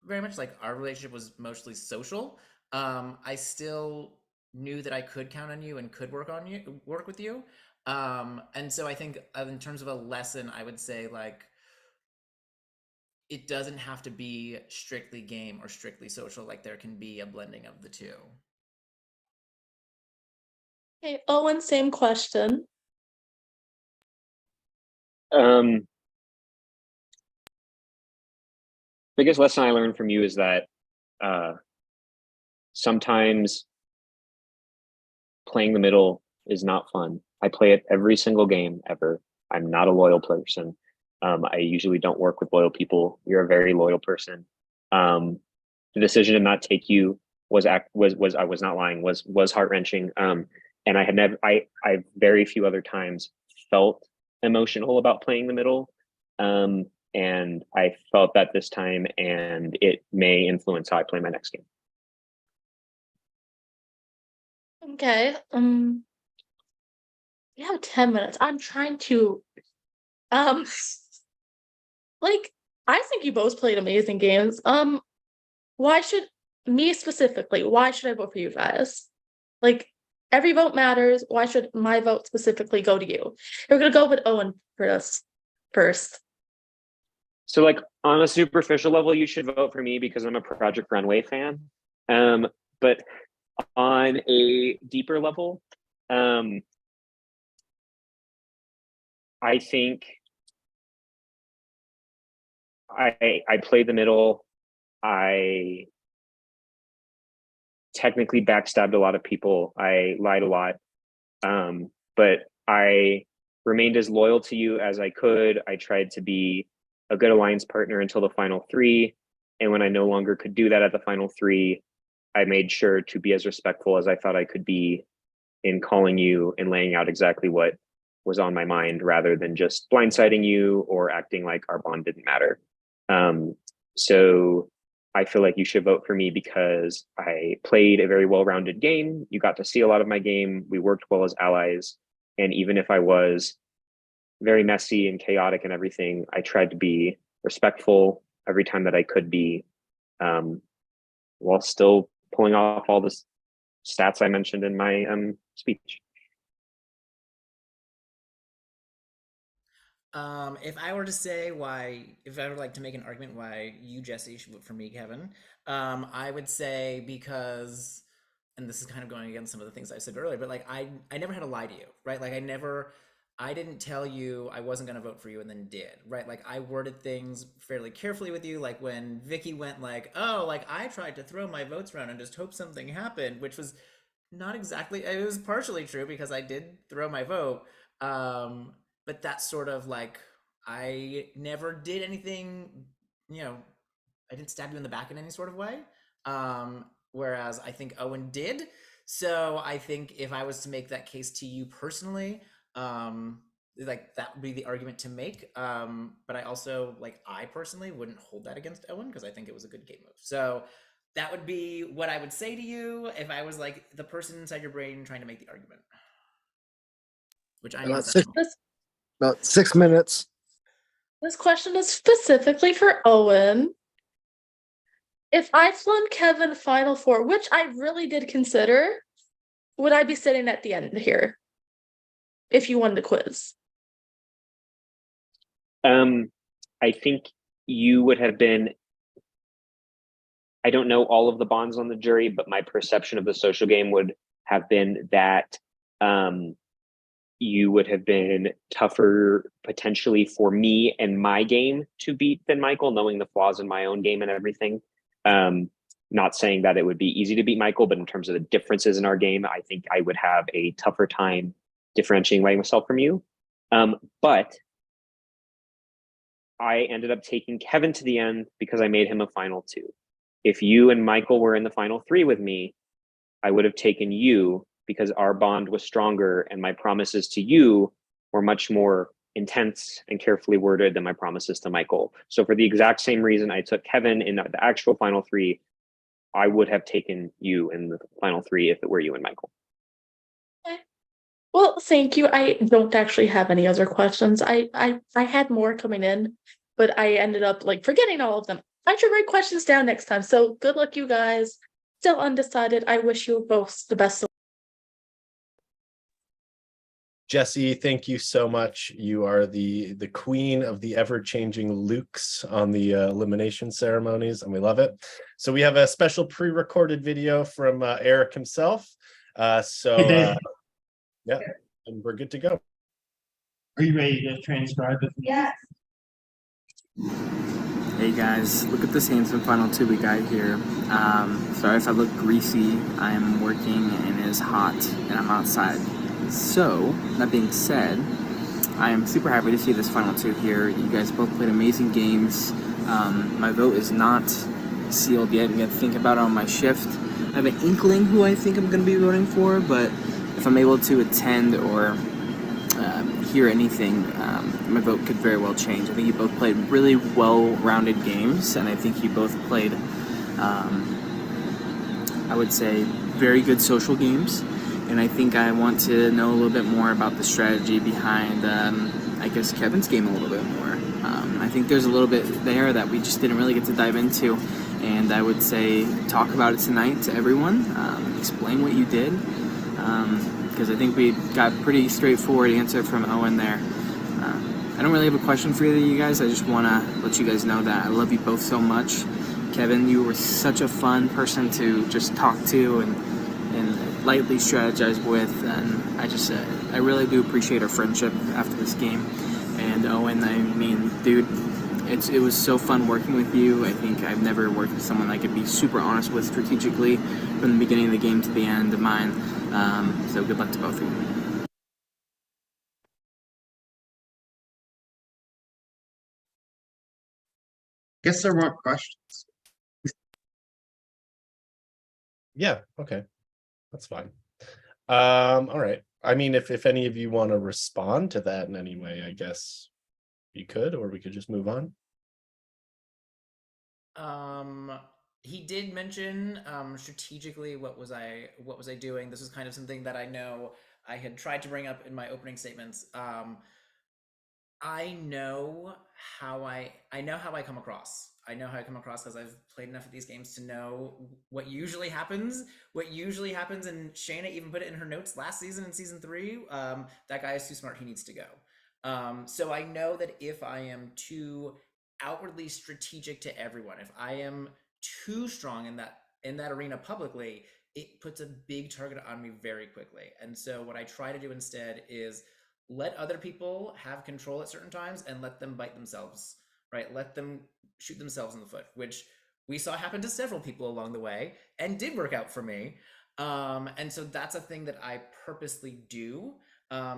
very much, like our relationship was mostly social. I still knew that I could count on you and could work with you. And so I think in terms of a lesson, I would say like, it doesn't have to be strictly game or strictly social. Like there can be a blending of the two. Okay, Owen, same question. Biggest lesson I learned from you is that sometimes playing the middle is not fun. I play it every single game ever. I'm not a loyal person. I usually don't work with loyal people. You're a very loyal person. The decision to not take you was I was not lying, was heart-wrenching. And I very few other times felt emotional about playing the middle. And I felt that this time, and it may influence how I play my next game. Okay. We have 10 minutes. I'm trying to like I think you both played amazing games. Why should me specifically, why should I vote for you guys? Like every vote matters. Why should my vote specifically go to you? We're gonna go with Owen for this first. So like on a superficial level, you should vote for me because I'm a Project Runway fan. But on a deeper level, I think I played the middle. I technically backstabbed a lot of people. I lied a lot. But I remained as loyal to you as I could. I tried to be a good alliance partner until the final three. And when I no longer could do that at the final three, I made sure to be as respectful as I thought I could be in calling you and laying out exactly what was on my mind rather than just blindsiding you or acting like our bond didn't matter. So I feel like you should vote for me because I played a very well-rounded game. You got to see a lot of my game. We worked well as allies. And even if I was very messy and chaotic and everything, I tried to be respectful every time that I could be, while still pulling off all the stats I mentioned in my speech. If I were to say if I were like to make an argument why you, Jesse, should vote for me, Kevin, I would say because, and this is kind of going against some of the things I said earlier, but like I never had to lie to you, right? Like I never I didn't tell you I wasn't going to vote for you and then did, right? Like I worded things fairly carefully with you. Like when Vicky went like, oh, like I tried to throw my votes around and just hope something happened, which was not exactly, it was partially true because I did throw my vote. But that's sort of like, I never did anything, you know, I didn't stab you in the back in any sort of way. Whereas I think Owen did. So I think if I was to make that case to you personally, like that would be the argument to make. But I also, like, I personally wouldn't hold that against Owen because I think it was a good game move. So that would be what I would say to you if I was like the person inside your brain trying to make the argument. Which I know About 6 minutes. This question is specifically for Owen. If I flung Kevin Final Four, which I really did consider, would I be sitting at the end here? If you won the quiz. I think you would have been. I don't know all of the bonds on the jury, but my perception of the social game would have been that you would have been tougher potentially for me and my game to beat than Michael, knowing the flaws in my own game and everything. Not saying that it would be easy to beat Michael, but in terms of the differences in our game, I think I would have a tougher time differentiating myself from you. But I ended up taking Kevin to the end because I made him a final two. If you and Michael were in the final three with me, I would have taken you because our bond was stronger and my promises to you were much more intense and carefully worded than my promises to Michael. So for the exact same reason I took Kevin in the actual final three, I would have taken you in the final three if it were you and Michael. Well, thank you. I don't actually have any other questions. I had more coming in, but I ended up like forgetting all of them. I should write questions down next time. So good luck, you guys. Still undecided. I wish you both the best. Jesse, thank you so much. You are the queen of the ever-changing Lukes on the elimination ceremonies, and we love it. So we have a special pre-recorded video from Eric himself. Yeah, and we're good to go. Are you ready to transcribe it? Yes. Hey guys, look at this handsome final two we got here. Sorry if I look greasy. I am working and it is hot and I'm outside. So, that being said, I am super happy to see this final two here. You guys both played amazing games. My vote is not sealed yet. I'm going to think about it on my shift. I have an inkling who I think I'm going to be voting for, but if I'm able to attend or hear anything, my vote could very well change. I think you both played really well-rounded games, and I think you both played, I would say, very good social games. And I think I want to know a little bit more about the strategy behind, I guess, Kevin's game a little bit more. I think there's a little bit there that we just didn't really get to dive into. And I would say talk about it tonight to everyone. Explain what you did. Because I think we got a pretty straightforward answer from Owen there. I don't really have a question for either of you guys. I just want to let you guys know that I love you both so much. Kevin, you were such a fun person to just talk to and lightly strategize with, and I really do appreciate our friendship after this game. And Owen, I mean, dude, it was so fun working with you. I think I've never worked with someone I could be super honest with strategically from the beginning of the game to the end of mine. So good luck to both of you. Guess there weren't questions. Yeah, okay. That's fine. All right. I mean, if any of you want to respond to that in any way, I guess you could, or we could just move on. He did mention strategically what was I doing. This is kind of something that I know I had tried to bring up in my opening statements. I know how I come across. I know how I come across because I've played enough of these games to know what usually happens. And Shayna even put it in her notes last season in season 3. That guy is too smart. He needs to go. So I know that if I am too outwardly strategic to everyone, if I am too strong in that arena publicly, it puts a big target on me very quickly. And so what I try to do instead is let other people have control at certain times and let them bite themselves, right? Let them shoot themselves in the foot, which we saw happen to several people along the way and did work out for me. And so that's a thing that I purposely do.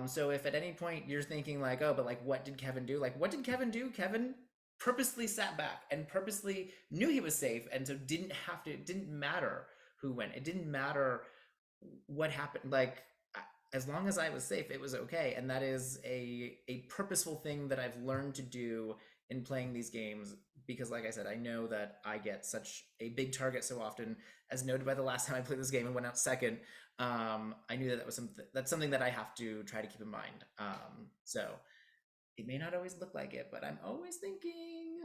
So if at any point you're thinking like, oh, but like, what did Kevin do? Like, what did Kevin do? Kevin purposely sat back and purposely knew he was safe. And so it didn't matter who went. It didn't matter what happened. Like, as long as I was safe, it was okay. And that is a purposeful thing that I've learned to do in playing these games, because like I said, I know that I get such a big target so often, as noted by the last time I played this game and went out second. I knew that was something that I have to try to keep in mind. So it may not always look like it, but I'm always thinking.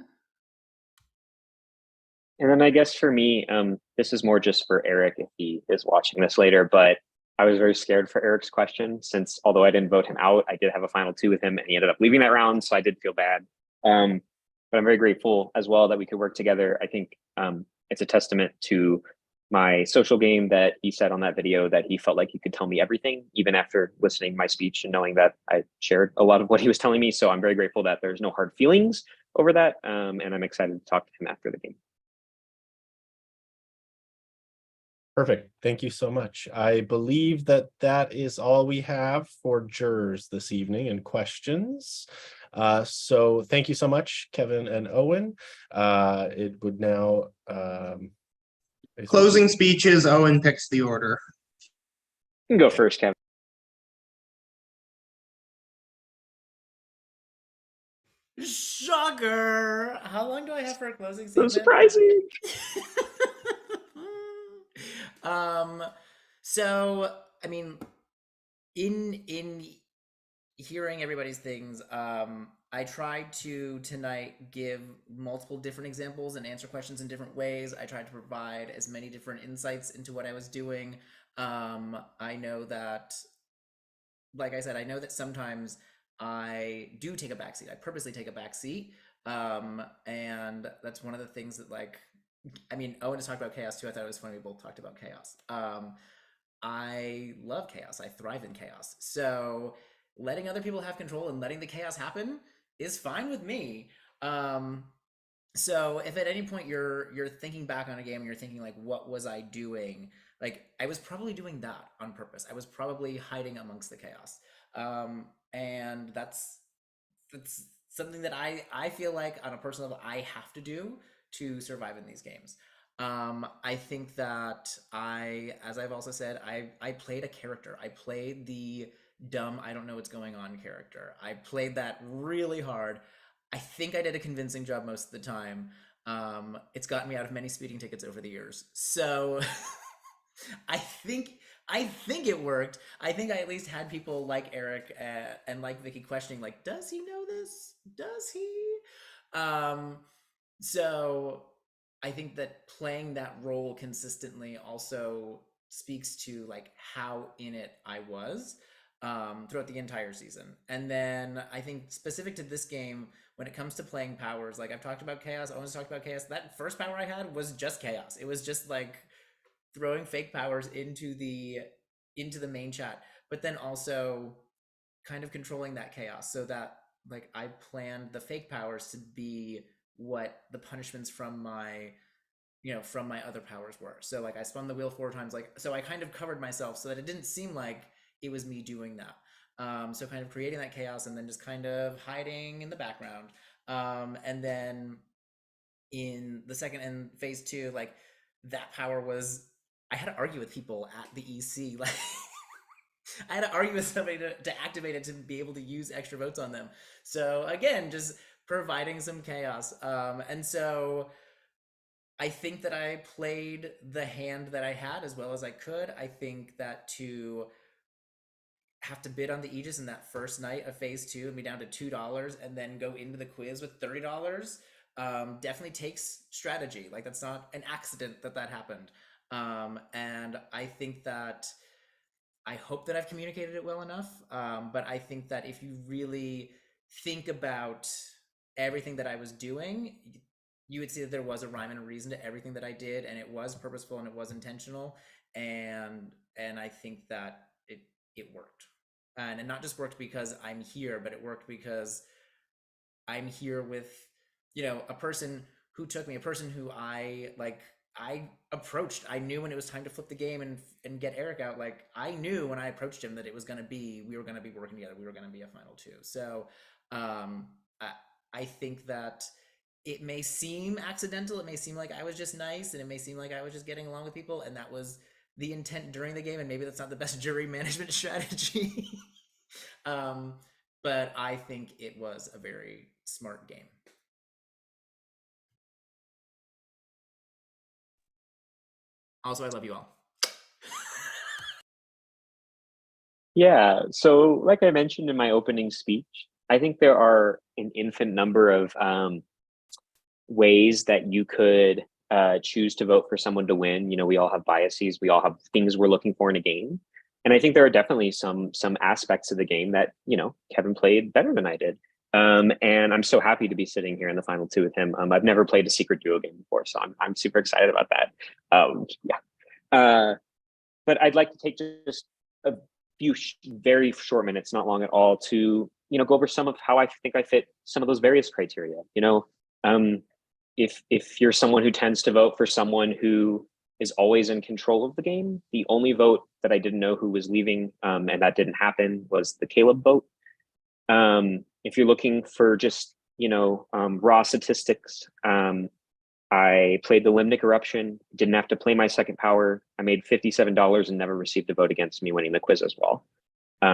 And then I guess for me, this is more just for Eric if he is watching this later, but I was very scared for Eric's question, since although I didn't vote him out, I did have a final 2 with him and he ended up leaving that round. So I did feel bad. But I'm very grateful as well that we could work together. I think it's a testament to my social game that he said on that video that he felt like he could tell me everything, even after listening to my speech and knowing that I shared a lot of what he was telling me. So I'm very grateful that there's no hard feelings over that. And I'm excited to talk to him after the game. Perfect. Thank you so much. I believe that is all we have for jurors this evening and questions. So thank you so much, Kevin and Owen. It would now Closing speeches, Owen picks the order. You can go first, Kevin. Shocker! How long do I have for a closing So statement? surprising. So I mean, in hearing everybody's things, I tried to tonight give multiple different examples and answer questions in different ways. I tried to provide as many different insights into what I was doing. I know that, like I said, I know that sometimes I do take a backseat. I purposely take a backseat. And that's one of the things that, like, I mean, Owen has talked about chaos too. I thought it was funny we both talked about chaos. I love chaos. I thrive in chaos. So letting other people have control and letting the chaos happen is fine with me. So if at any point you're thinking back on a game and you're thinking like, what was I doing? Like, I was probably doing that on purpose. I was probably hiding amongst the chaos. And that's something that I feel like on a personal level I have to do to survive in these games. I think that as I've also said, I played a character. I played the dumb, I don't know what's going on character. I played that really hard. I think I did a convincing job most of the time. It's gotten me out of many speeding tickets over the years. So I think it worked. I think I at least had people like Eric and like Vicky questioning, like, does he know this? Does he? So I think that playing that role consistently also speaks to like how in it I was throughout the entire season. And then I think specific to this game, when it comes to playing powers, like I've talked about chaos, Owen's talked about chaos. That first power I had was just chaos. It was just like throwing fake powers into the main chat, but then also kind of controlling that chaos so that like I planned the fake powers to be what the punishments from my other powers were. So like I spun the wheel 4 times, like, so I kind of covered myself so that it didn't seem like it was me doing that. So kind of creating that chaos and then just kind of hiding in the background. And then in the second and phase 2, like that power was, I had to argue with people at the EC. Like I had to argue with somebody to activate it to be able to use extra votes on them. So again, just providing some chaos. And so I think that I played the hand that I had as well as I could. I think that to have to bid on the Aegis in that first night of phase 2 and be down to $2 and then go into the quiz with $30 definitely takes strategy. Like that's not an accident that happened. And I think that I hope that I've communicated it well enough. But I think that if you really think about everything that I was doing, you would see that there was a rhyme and a reason to everything that I did, and it was purposeful and it was intentional. And I think that it worked. and it not just worked because I'm here, but it worked because I'm here with, you know, a person who took me, a person who I approached. I knew when it was time to flip the game and get Eric out. Like, I knew when I approached him that it was going to be, we were going to be working together. We were going to be a final two. So I think that it may seem accidental. It may seem like I was just nice, and it may seem like I was just getting along with people, and that was the intent during the game. And maybe that's not the best jury management strategy. But I think it was a very smart game. Also, I love you all. Yeah, so like I mentioned in my opening speech, I think there are an infinite number of ways that you could choose to vote for someone to win. You know, we all have biases, we all have things we're looking for in a game. And I think there are definitely some aspects of the game that, you know, Kevin played better than I did. And I'm so happy to be sitting here in the final two with him. I've never played a secret duo game before, so I'm super excited about that. But I'd like to take just a few very short minutes, not long at all, to, you know, go over some of how I think I fit some of those various criteria. You know, if you're someone who tends to vote for someone who is always in control of the game, the only vote that I didn't know who was leaving, and that didn't happen, was the Caleb vote. If you're looking for just, you know, raw statistics, I played the Limnic Eruption, didn't have to play my second power. I made $57 and never received a vote against me winning the quiz as well.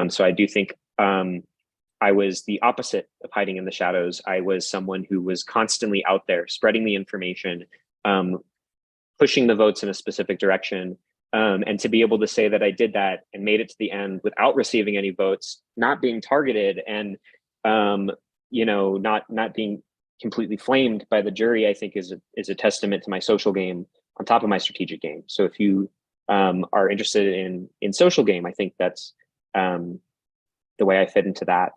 So I do think I was the opposite of hiding in the shadows. I was someone who was constantly out there spreading the information, pushing the votes in a specific direction. And to be able to say that I did that and made it to the end without receiving any votes, not being targeted, and you know, not being completely flamed by the jury, I think is a testament to my social game on top of my strategic game. So if you are interested in social game, I think that's the way I fit into that.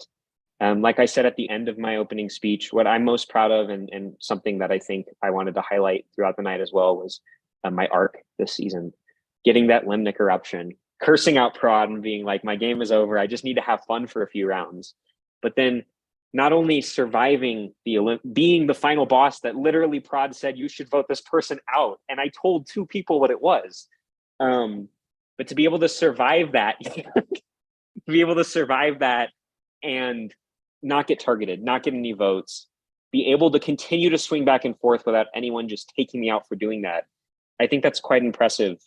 Like I said at the end of my opening speech, what I'm most proud of, and something that I think I wanted to highlight throughout the night as well, was my arc this season. Getting that Limnic Eruption, cursing out Prod and being like, my game is over, I just need to have fun for a few rounds. But then not only surviving being the final boss that literally Prod said, you should vote this person out. And I told 2 people what it was. But to be able to survive that, and not get targeted, not get any votes, be able to continue to swing back and forth without anyone just taking me out for doing that, I think that's quite impressive.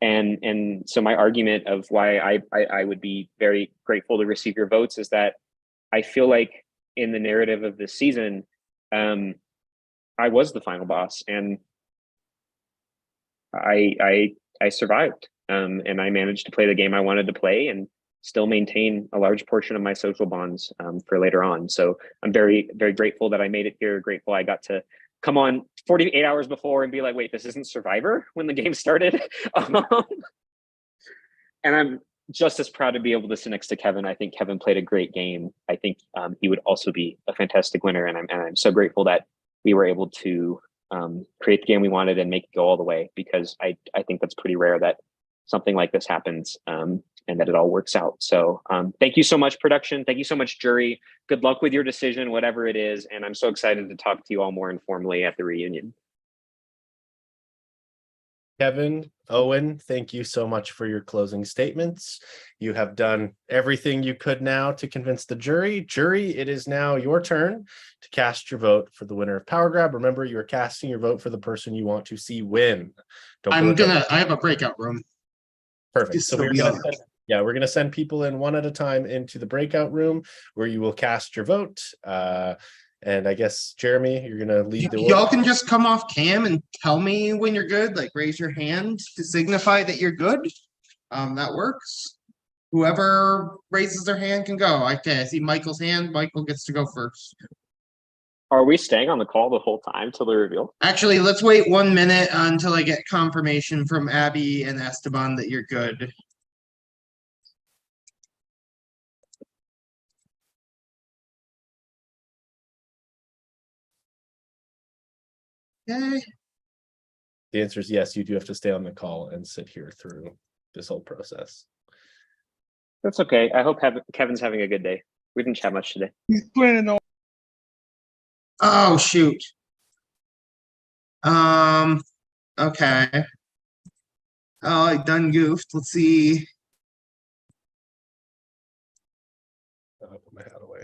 And so my argument of why I would be very grateful to receive your votes is that I feel like in the narrative of this season, I was the final boss, and I survived, and I managed to play the game I wanted to play and still maintain a large portion of my social bonds for later on. So I'm very, very grateful that I made it here. Grateful I got to come on 48 hours before and be like, wait, this isn't Survivor when the game started. And I'm just as proud to be able to sit next to Kevin. I think Kevin played a great game. I think he would also be a fantastic winner. And I'm so grateful that we were able to create the game we wanted and make it go all the way, because I think that's pretty rare that something like this happens, and that it all works out. So thank you so much, production. Thank you so much, jury. Good luck with your decision, whatever it is. And I'm so excited to talk to you all more informally at the reunion. Kevin, Owen, thank you so much for your closing statements. You have done everything you could now to convince the jury. Jury, it is now your turn to cast your vote for the winner of Power Grab. Remember, you're casting your vote for the person you want to see win. I have a breakout room. Perfect. So we're gonna send people in one at a time into the breakout room where you will cast your vote. And I guess Jeremy, you're gonna lead the order. Y'all can just come off cam and tell me when you're good, like raise your hand to signify that you're good. That works. Whoever raises their hand can go. Okay, I see Michael's hand. Michael gets to go first. Are we staying on the call the whole time till the reveal? Actually, let's wait 1 minute until I get confirmation from Abby and Esteban that you're good. Okay. The answer is yes, you do have to stay on the call and sit here through this whole process. That's okay. I hope Kevin's having a good day. We didn't chat much today. He's playing on. Oh shoot. Okay. Oh, I done goofed. Let's see. I'll put my hat away.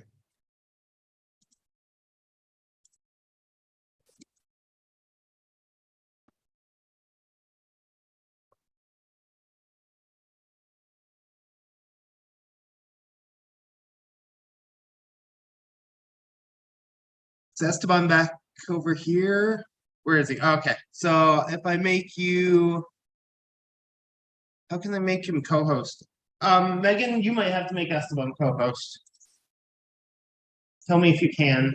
Is Esteban back over here? Where is he? Okay, so if I make you, how can I make him co-host? Megan, you might have to make Esteban co-host. Tell me if you can.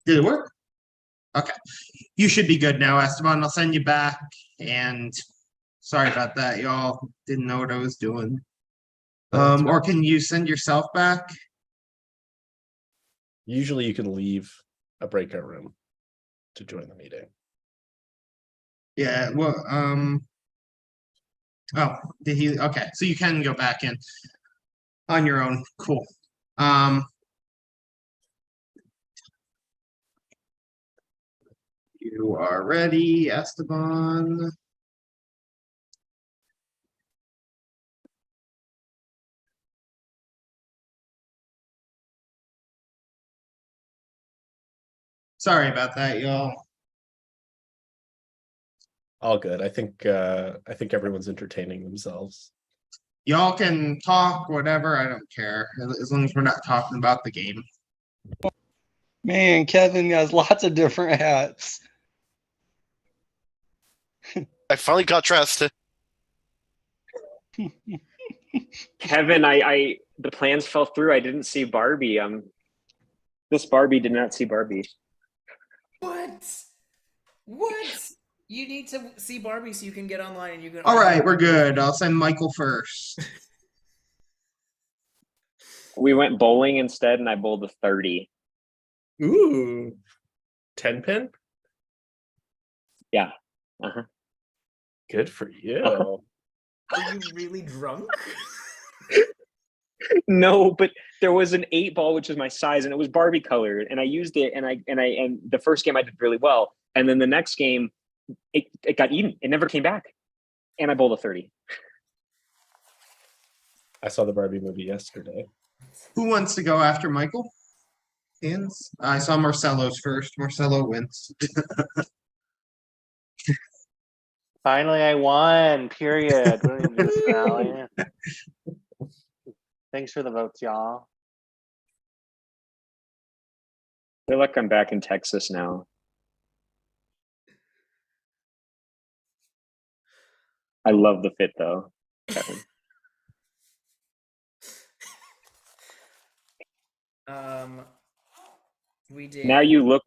Did it work? Okay, you should be good now, Esteban. I'll send you back. And sorry about that, y'all. Didn't know what I was doing. Or can you send yourself back? Usually you can leave a breakout room to join the meeting. Yeah, well, oh, did he? Okay, so you can go back in on your own. Cool. You are ready, Esteban. Sorry about that, y'all. All good. I think everyone's entertaining themselves. Y'all can talk, whatever. I don't care as long as we're not talking about the game. Man, Kevin has lots of different hats. I finally got dressed. Kevin, I the plans fell through. I didn't see Barbie. This Barbie did not see Barbie. What? You need to see Barbie so you can get online and you can. All right, we're good. I'll send Michael first. We went bowling instead, and I bowled a 30. Ooh, 10 pin. Yeah. Good for you. Are you really drunk? No, but there was an 8-ball, which is my size, and it was Barbie colored, and I used it, and the first game I did really well, and then the next game, it got eaten. It never came back, and I bowled a 30. I saw the Barbie movie yesterday. Who wants to go after Michael? Hands. I saw Marcelo's first. Marcelo wins. Finally, I won. Period. What do you do, Sally? Thanks for the votes, y'all. I feel like I'm back in Texas now. I love the fit, though, Kevin. We did. Now you look.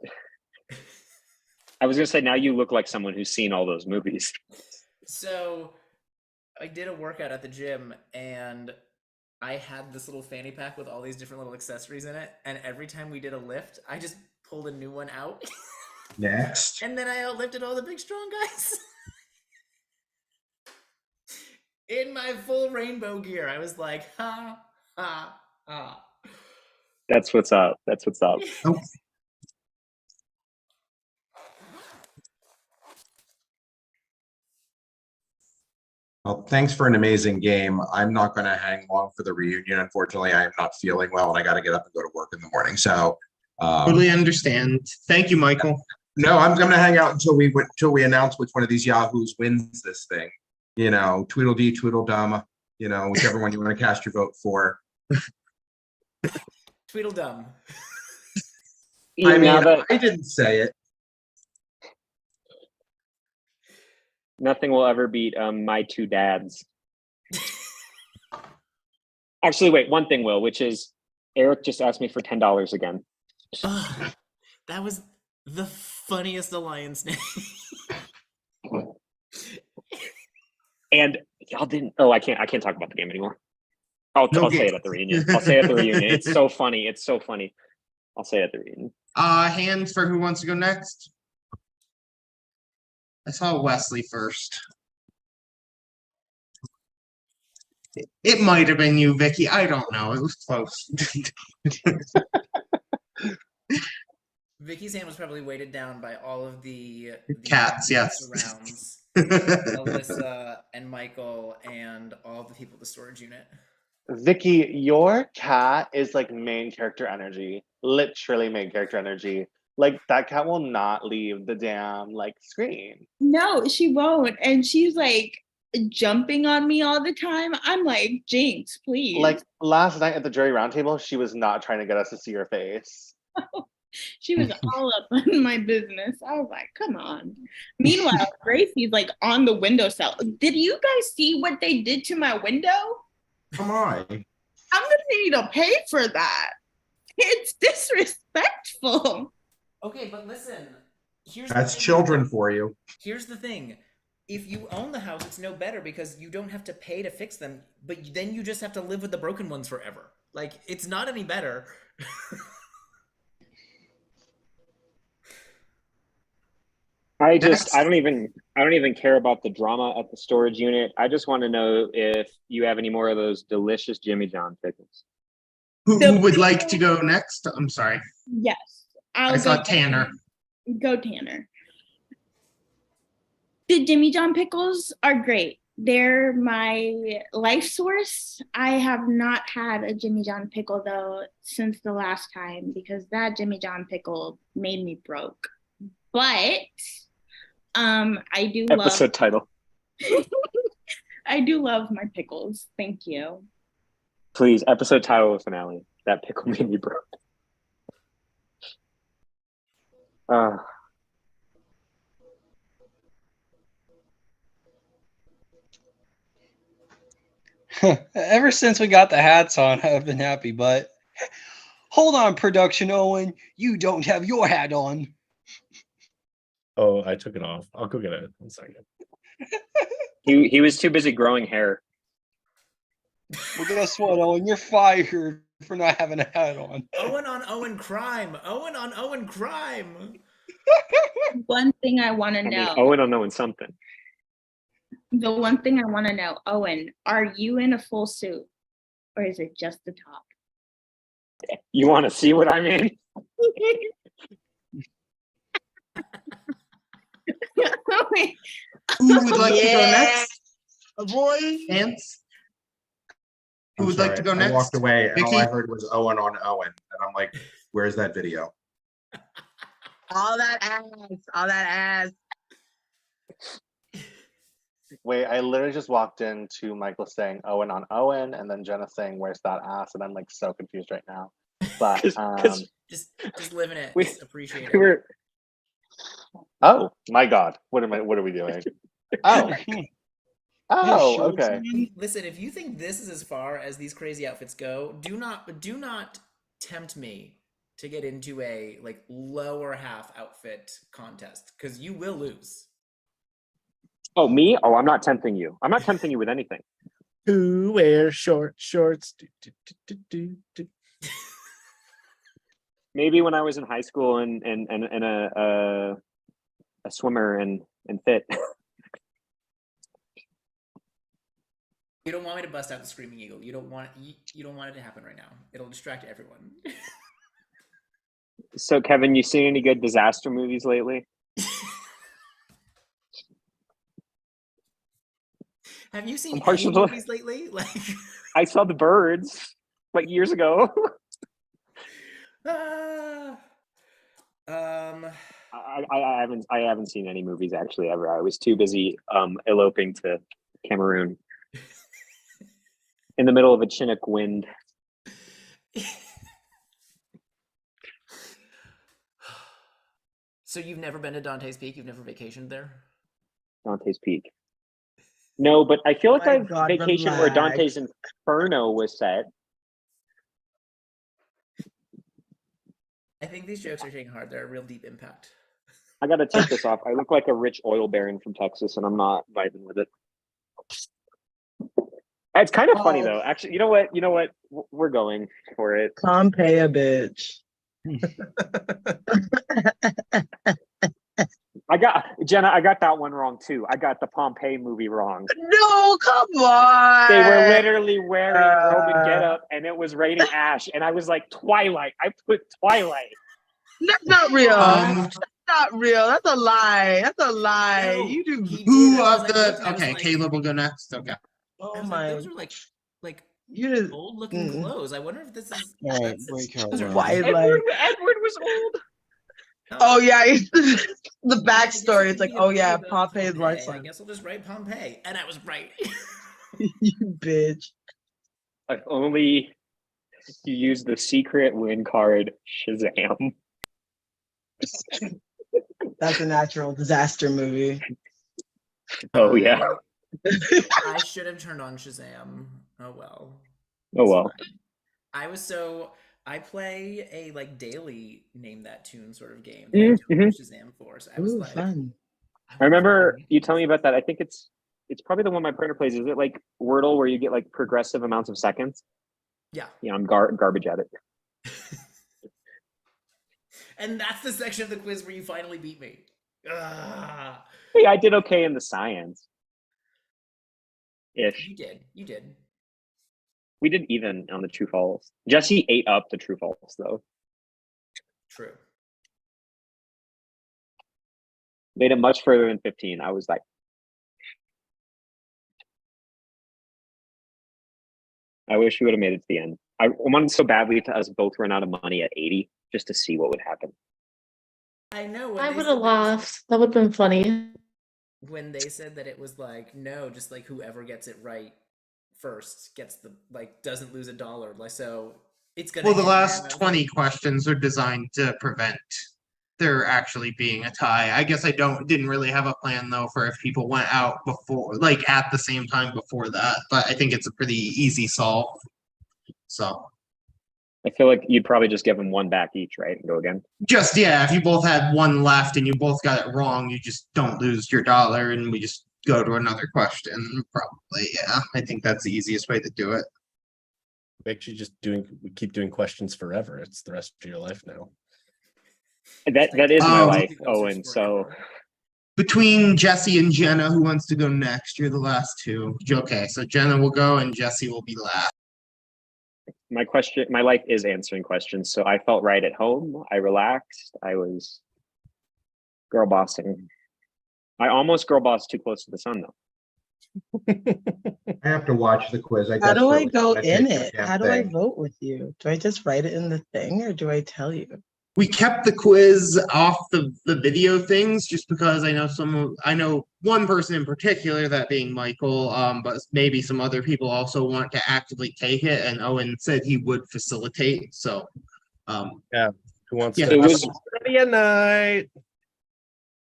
I was gonna say, now you look like someone who's seen all those movies. So, I did a workout at the gym, and I had this little fanny pack with all these different little accessories in it, and every time we did a lift, I just pulled a new one out. Next. And then I outlifted all the big strong guys. In my full rainbow gear. I was like, ha, ha, ha. That's what's up. That's what's up. Oh. Well, thanks for an amazing game. I'm not going to hang long for the reunion. Unfortunately, I am not feeling well, and I got to get up and go to work in the morning. So, totally understand. Thank you, Michael. No, I'm going to hang out until we announce which one of these yahoos wins this thing. You know, Tweedledee, Tweedledum. You know, whichever one you want to cast your vote for. Tweedledum. I mean, I didn't say it. Nothing will ever beat My Two Dads. Actually, wait, one thing will, which is Eric just asked me for $10 again. That was the funniest alliance name. And y'all didn't. Oh, I can't talk about the game anymore. I'll say it at the reunion. I'll say it at the reunion. It's so funny. It's so funny. I'll say it at the reunion. Hands for who wants to go next. I saw Wesley first. It might have been you, Vicky. I don't know. It was close. Vicky's hand was probably weighted down by all of the Cats, yes. surrounds. Alyssa and Michael and all the people at the storage unit. Vicky, your cat is like main character energy. Literally main character energy. Like that cat will not leave the damn like screen. No, she won't. And she's like jumping on me all the time. I'm like, Jinx, please. Like last night at the jury roundtable, she was not trying to get us to see your face. She was all up on my business. I was like, come on. Meanwhile, Gracie's like on the windowsill. Did you guys see what they did to my window? Come on. I'm gonna need to pay for that. It's disrespectful. Okay, but listen. That's children for you. Here's the thing. If you own the house, it's no better because you don't have to pay to fix them, but then you just have to live with the broken ones forever. Like, it's not any better. I don't even care about the drama at the storage unit. I just want to know if you have any more of those delicious Jimmy John pickles. Who would like to go next? I'm sorry. Yes. I thought Tanner. Go Tanner. The Jimmy John pickles are great. They're my life source. I have not had a Jimmy John pickle though since the last time because that Jimmy John pickle made me broke. But I do love Episode title. I do love my pickles. Thank you. Please, episode title of finale. That pickle made me broke. Ever since we got the hats on, I've been happy, but hold on, production Owen. You don't have your hat on. Oh, I took it off. I'll go get it. 1 second. He was too busy growing hair. Well, guess what, Owen? You're fired for not having a hat on. Owen on Owen crime. Owen on Owen crime. One thing I want to know. Owen on knowing something. The one thing I want to know, Owen, are you in a full suit or is it just the top? You want to see what I mean? Who would like to go Yeah. next? Boy. Ants? Who I'm would sorry. like to go I next? walked away and all Vicky? I heard was Owen on Owen. And I'm like, where's that video? All that ass. All that ass. Wait, I literally just walked into Michael saying Owen on Owen and then Jenna saying where's that ass, and I'm like so confused right now. But Just living it. We- Just appreciate We it. were oh my god, what are we doing? Oh. Oh, okay. Listen, if you think this is as far as these crazy outfits go, do not tempt me to get into a like lower half outfit contest because you will lose. Oh, me? Oh, I'm not tempting you. I'm not tempting you with anything. Who wears short shorts? Maybe when I was in high school and a swimmer and fit. You don't want me to bust out the screaming eagle. You don't want it to happen right now. It'll distract everyone. So, Kevin, you seen any good disaster movies lately? Have you seen I'm any partial to- movies lately? Like I saw The Birds like years ago. I haven't seen any movies actually ever. I was too busy eloping to Cameroon in the middle of a Chinook wind. So you've never been to Dante's Peak? You've never vacationed there? Dante's Peak. No, but I feel like My I've God, vacationed where relax. Dante's Inferno was set. I think these jokes are hitting hard. They're a real deep impact. I gotta take this off. I look like a rich oil baron from Texas, and I'm not vibing with it. It's kind of funny though. Actually, you know what? We're going for it. Come pay a bitch. I got Jenna. I got that one wrong too. I got the Pompeii movie wrong. No, come on. They were literally wearing Roman getup, and it was raining ash. And I was like, Twilight. I put Twilight. That's not real. That's not real. That's a lie. That's a lie. No, You do. he Who did. I was of like, the? those- I was Okay, like- Caleb will go next. Okay. Oh I was my. like, those are like You just. old looking clothes. I wonder if this is. All right, that's- break out those are loud. Twilight. Edward was old. Oh yeah, the I guess backstory. it It's could like, be a oh movie yeah, about Pompeii's Pompeii. life I line. guess I'll just write Pompeii, and I was right. You bitch. If only you use the secret win card, Shazam. That's a natural disaster movie. Oh yeah. I should have turned on Shazam. Oh well. Oh well. I play a like daily name that tune sort of game. Mhm, That I took Shazam for. So I was Ooh, like, fun. I remember you telling me about that. I think it's probably the one my partner plays. Is it like Wordle where you get like progressive amounts of seconds? yeah. Yeah, I'm garbage at it. And that's the section of the quiz where you finally beat me. Ah, Hey, I did okay in the science. Ish. you did. You did. We did even on the true false. Jesse ate up the true false though. True. Made it much further than 15. I was like, I wish we would have made it to the end. I wanted so badly to us both run out of money at 80 just to see what would happen. I know. When I they would said have that it was- laughed. That would have been funny. When they said that it was like, no, just like whoever gets it right first gets the like doesn't lose $1. Like so it's gonna Well, the end, last and I was 20 like, questions are designed to prevent there actually being a tie. I guess I didn't really have a plan though for if people went out before, like at the same time before that. But I think it's a pretty easy solve. So I feel like you'd probably just give them one back each, right? And go again. just yeah, if you both had one left and you both got it wrong, you just don't lose your $1 and we just go to another question. Probably, yeah. I think that's the easiest way to do it. Makes you just keep doing questions forever. It's the rest of your life now. That is my Um, life, Owen. So Between Jesse and Jenna, who wants to go next? You're the last two. Okay, so Jenna will go and Jesse will be last. my life is answering questions. So I felt right at home. I relaxed. I was girl bossing. I almost girl bossed too close to the sun though. I have to watch the quiz. How do I desperately go wanna in take the it? damn How do I thing. vote with you? Do I just write it in the thing or do I tell you? We kept the quiz off the video things just because I know one person in particular, that being Michael, but maybe some other people also want to actively take it, and Owen said he would facilitate. So Yeah. Who wants Yeah, to it was- Friday night?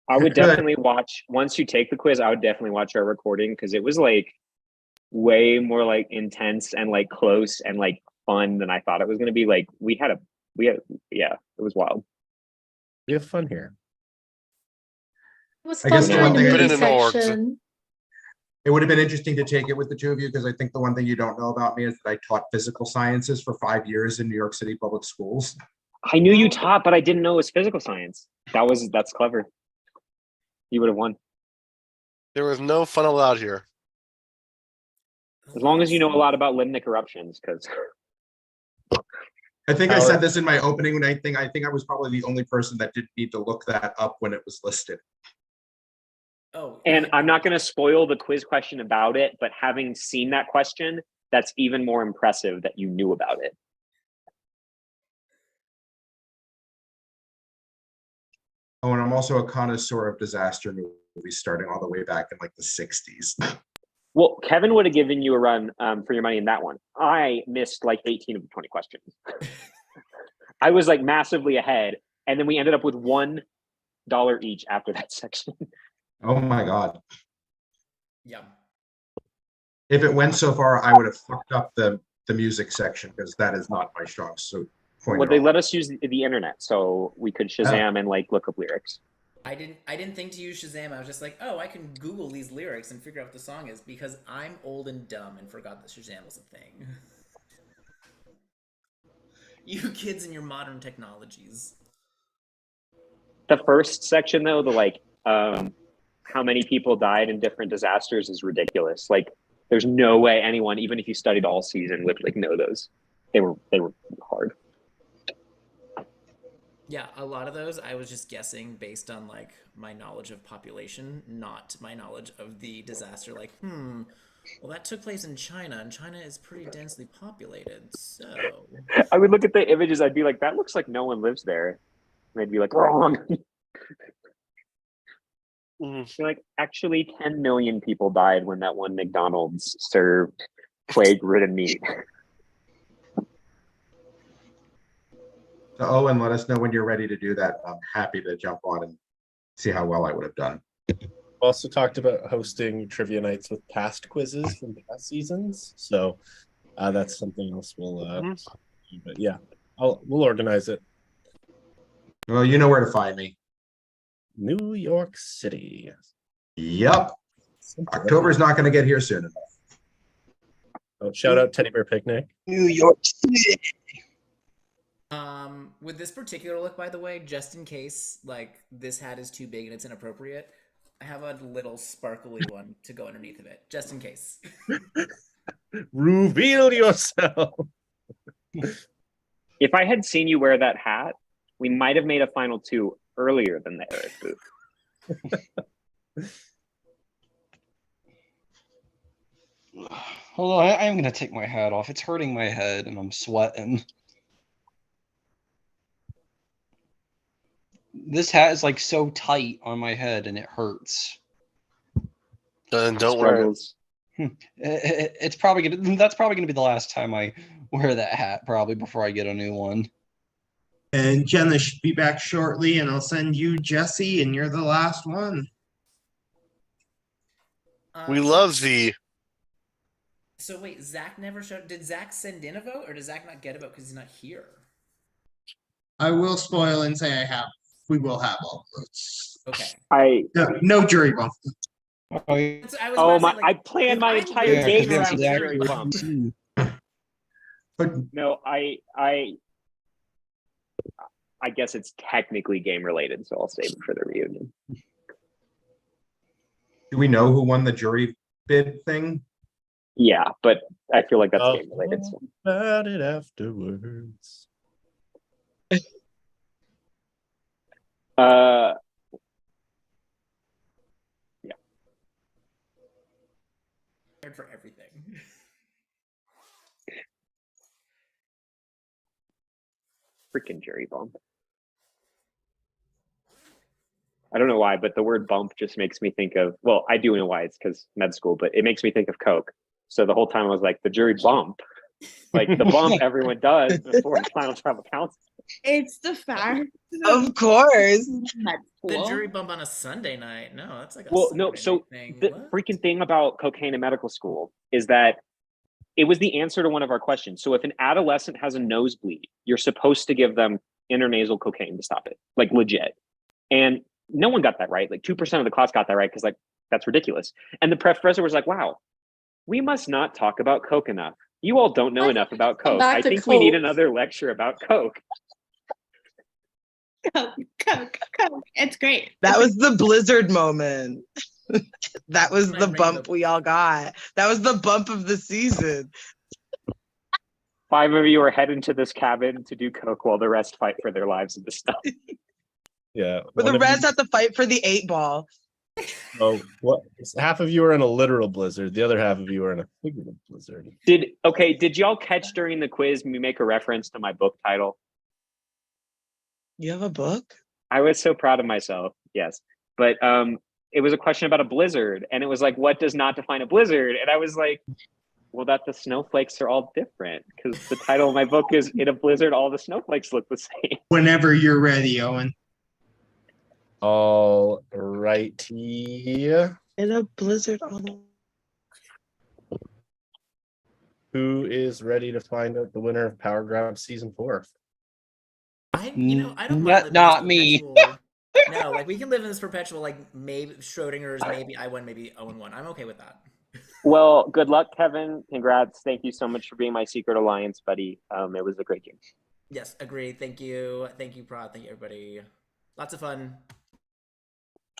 I would Good. definitely watch once you take the quiz. I would definitely watch our recording because it was like way more like intense and like close and like fun than I thought it was going to be. Like yeah, it was wild. We have fun here. It was I fun guess the during one the thing- movie Put it in orgs. section. It would have been interesting to take it with the two of you because I think the one thing you don't know about me is that I taught physical sciences for 5 years in New York City public schools. I knew you taught, but I didn't know it was physical science. That's clever. You would have won There was no fun allowed here. as long as you know a lot about limnic eruptions. Because I think I Howard. said this in my opening when I think I was probably the only person that didn't need to look that up when it was listed. oh, and I'm not going to spoil the quiz question about it, but having seen that question, that's even more impressive that you knew about it. Oh, and I'm also a connoisseur of disaster movies starting all the way back in like the 60s. Well, Kevin would have given you a run for your money in that one. I missed like 18 of the 20 questions. I was like massively ahead, and then we ended up with $1 each after that section. Oh my God. yeah. If it went so far, I would have fucked up the music section because that is not my strong suit. Point Well, at they all. let us use the internet, so we could Shazam and like look up lyrics. I didn't think to use Shazam. I was just like, oh, I can Google these lyrics and figure out what the song is because I'm old and dumb and forgot that Shazam was a thing. You kids and your modern technologies. The first section though, the like how many people died in different disasters is ridiculous. Like, there's no way anyone, even if you studied all season, would like know those. They were hard. Yeah, a lot of those I was just guessing based on like my knowledge of population, not my knowledge of the disaster. Like, well, that took place in China, and China is pretty densely populated, so. I would look at the images, I'd be like, that looks like no one lives there. And I'd be like, wrong. Like, actually 10 million people died when that one McDonald's served plague-ridden meat. So Owen, let us know when you're ready to do that. I'm happy to jump on and see how well I would have done. Also talked about hosting trivia nights with past quizzes from past seasons, so that's something else we'll do. But yeah, we'll organize it. Well, you know where to find me. New York City. Yep. October's not going to get here soon enough. Oh, shout out Teddy Bear Picnic. New York City. With this particular look, by the way, just in case like this hat is too big and it's inappropriate, I have a little sparkly one to go underneath of it, just in case. Reveal yourself. If I had seen you wear that hat, we might have made a final two earlier than the Eric booth. Hold on, I am gonna take my hat off. It's hurting my head and I'm sweating. This hat is like so tight on my head and it hurts. Then don't wear it. It's probably that's probably gonna be the last time I wear that hat, probably before I get a new one. And Jenna should be back shortly, and I'll send you Jesse, and you're the last one. We love the. So wait, Zach never showed. Did Zach send in a vote, or does Zach not get a vote because he's not here? I will spoil and say we will have all votes. Okay. No jury bump. I planned my entire game around jury bump. But no, I guess it's technically game related, so I'll save it for the reunion. do we know who won the jury bid thing? Yeah, but I feel like that's game related. So. About it afterwards. Yeah. For everything. Freaking jury bump. I don't know why, but the word bump just makes me think of, well, I do know why, it's because med school, but it makes me think of Coke. So the whole time I was like, the jury bump, like the bump everyone does before the final travel counts. It's the fact. Of course. The jury bump on a Sunday night. No, that's like a Well, no, so thing. the freaking thing about cocaine in medical school is that it was the answer to one of our questions. So if an adolescent has a nosebleed, you're supposed to give them intranasal cocaine to stop it, like legit. And no one got that right. Like 2% of the class got that right because like that's ridiculous. And the professor was like, wow, we must not talk about Coke enough. You all don't know enough about Coke. I think we need another lecture about Coke. Coke. It's great. That was the Blizzard moment. That was the bump we all got. That was the bump of the season. 5 of you are heading to this cabin to do Coke while the rest fight for their lives in the stuff. Yeah. But the rest have to fight for the 8-ball. Oh, what? Half of you are in a literal blizzard. The other half of you are in a figurative blizzard. Did y'all catch during the quiz me make a reference to my book title? You have a book? I was so proud of myself. Yes. But it was a question about a blizzard, and it was like, what does not define a blizzard? And I was like, well, that the snowflakes are all different, because the title of my book is In a Blizzard, All the Snowflakes Look the Same. Whenever you're ready, Owen. All righty. In a blizzard. Who is ready to find out the winner of Power Grab Season 4? I don't mind not me. No, like we can live in this perpetual, like maybe Schrodinger's, maybe I won, maybe Owen won. I'm okay with that. Well, good luck, Kevin. Congrats. Thank you so much for being my secret alliance buddy. It was a great game. Yes, agree. Thank you. Thank you, Prod. Thank you, everybody. Lots of fun.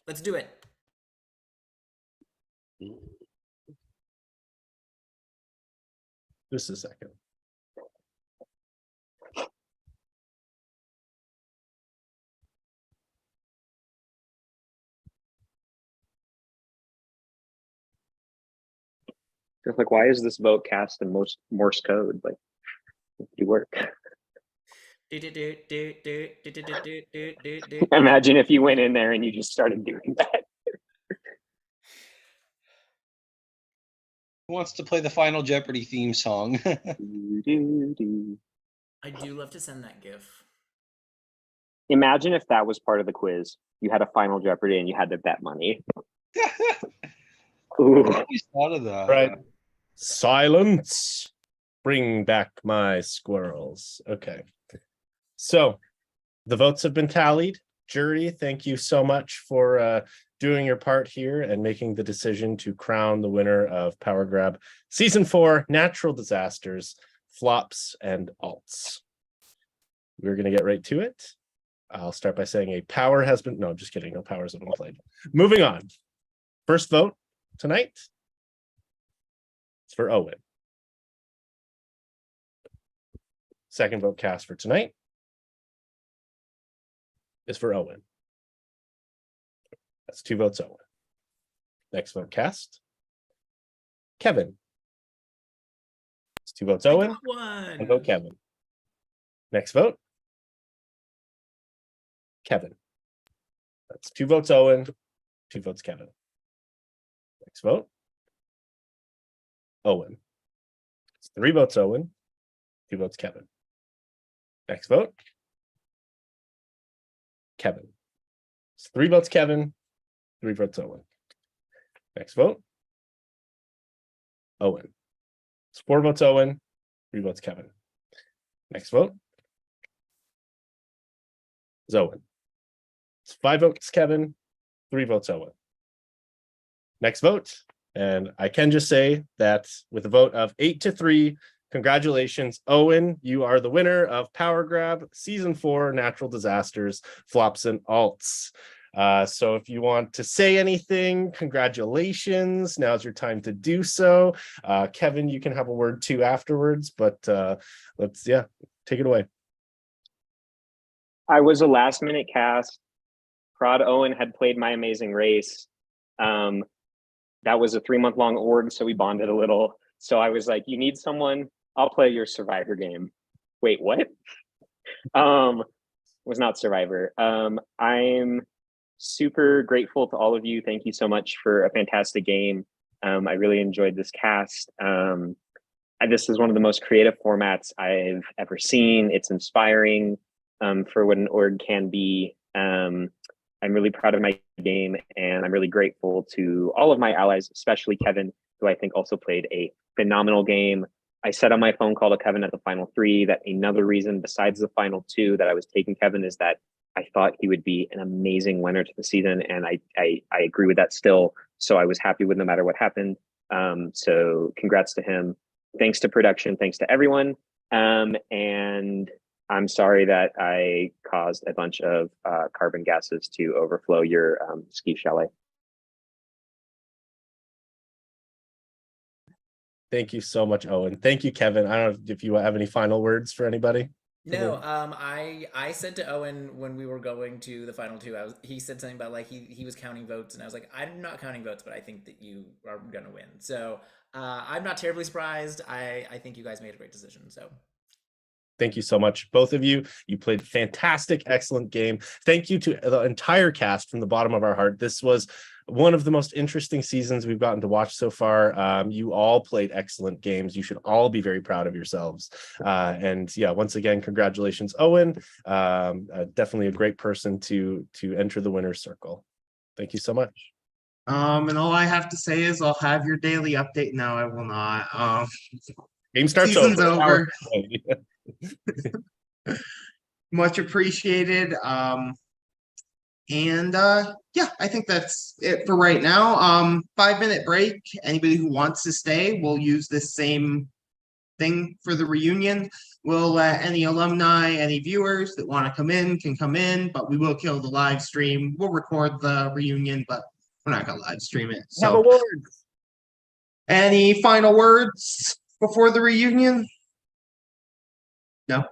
Let's do it. Just a second. Just like, why is this vote cast in Morse code? Like, you work. Imagine if you went in there and you just started doing that. Who wants to play the Final Jeopardy theme song? I do love to send that GIF. Imagine if that was part of the quiz. You had a Final Jeopardy and you had to bet money. Ooh. I always thought of that. Right. Silence. Bring back my squirrels. Okay. So the votes have been tallied. Jury, thank you so much for doing your part here and making the decision to crown the winner of Power Grab Season 4, Natural Disasters, Flops, and Alts. We're going to get right to it. I'll start by saying a power has been... No, just kidding. No powers have been played. Moving on. First vote tonight. It's for Owen. Second vote cast for tonight is for Owen. That's 2 votes Owen. Next vote cast. Kevin. It's 2 votes Owen. One vote Kevin. Next vote. Kevin. That's 2 votes Owen, 2 votes Kevin. Next vote. Owen. It's 3 votes Owen, 2 votes Kevin. Next vote. Kevin. It's 3 votes Kevin, 3 votes Owen. Next vote. Owen. It's 4 votes Owen, 3 votes Kevin. Next vote. Is Owen. It's 5 votes Kevin, 3 votes Owen. Next vote. And I can just say that with a vote of 8-3, congratulations, Owen. You are the winner of Power Grab Season 4 Natural Disasters, Flops, and Alts. So if you want to say anything, congratulations. Now's your time to do so. Kevin, you can have a word too afterwards, but let's, take it away. I was a last minute cast. Prod Owen had played My Amazing Race. That was a 3-month-long org, so we bonded a little. So I was like, you need someone, I'll play your Survivor game. Wait, what? Was not Survivor. I'm super grateful to all of you. Thank you so much for a fantastic game. I really enjoyed this cast. This is one of the most creative formats I've ever seen. It's inspiring for what an org can be. I'm really proud of my game, and I'm really grateful to all of my allies, especially Kevin, who I think also played a phenomenal game. I said on my phone call to Kevin at the final 3 that another reason besides the final 2 that I was taking Kevin is that I thought he would be an amazing winner to the season, and I agree with that still. So I was happy with no matter what happened. So congrats to him. Thanks to production, thanks to everyone. And I'm sorry that I caused a bunch of carbon gases to overflow your ski chalet. Thank you so much, Owen. Thank you, Kevin. I don't know if you have any final words for anybody. No, I said to Owen when we were going to the final 2, he said something about like he was counting votes, and I was like, I'm not counting votes, but I think that you are gonna win. So I'm not terribly surprised. I think you guys made a great decision. So thank you so much, both of you. You played fantastic, excellent game. Thank you to the entire cast from the bottom of our heart. This was one of the most interesting seasons we've gotten to watch so far. You all played excellent games. You should all be very proud of yourselves. And yeah, once again, congratulations, Owen. Definitely a great person to enter the winner's circle. Thank you so much. And all I have to say is I'll have your daily update. No, I will not. Game starts Season's over. Much appreciated. And yeah, I think that's it for right now. 5-minute break. Anybody who wants to stay, we'll use this same thing for the reunion. We'll let any alumni, any viewers that want to come in can come in, but we will kill the live stream. We'll record the reunion, but we're not gonna live stream it. Have So, awards. any final words before the reunion? No.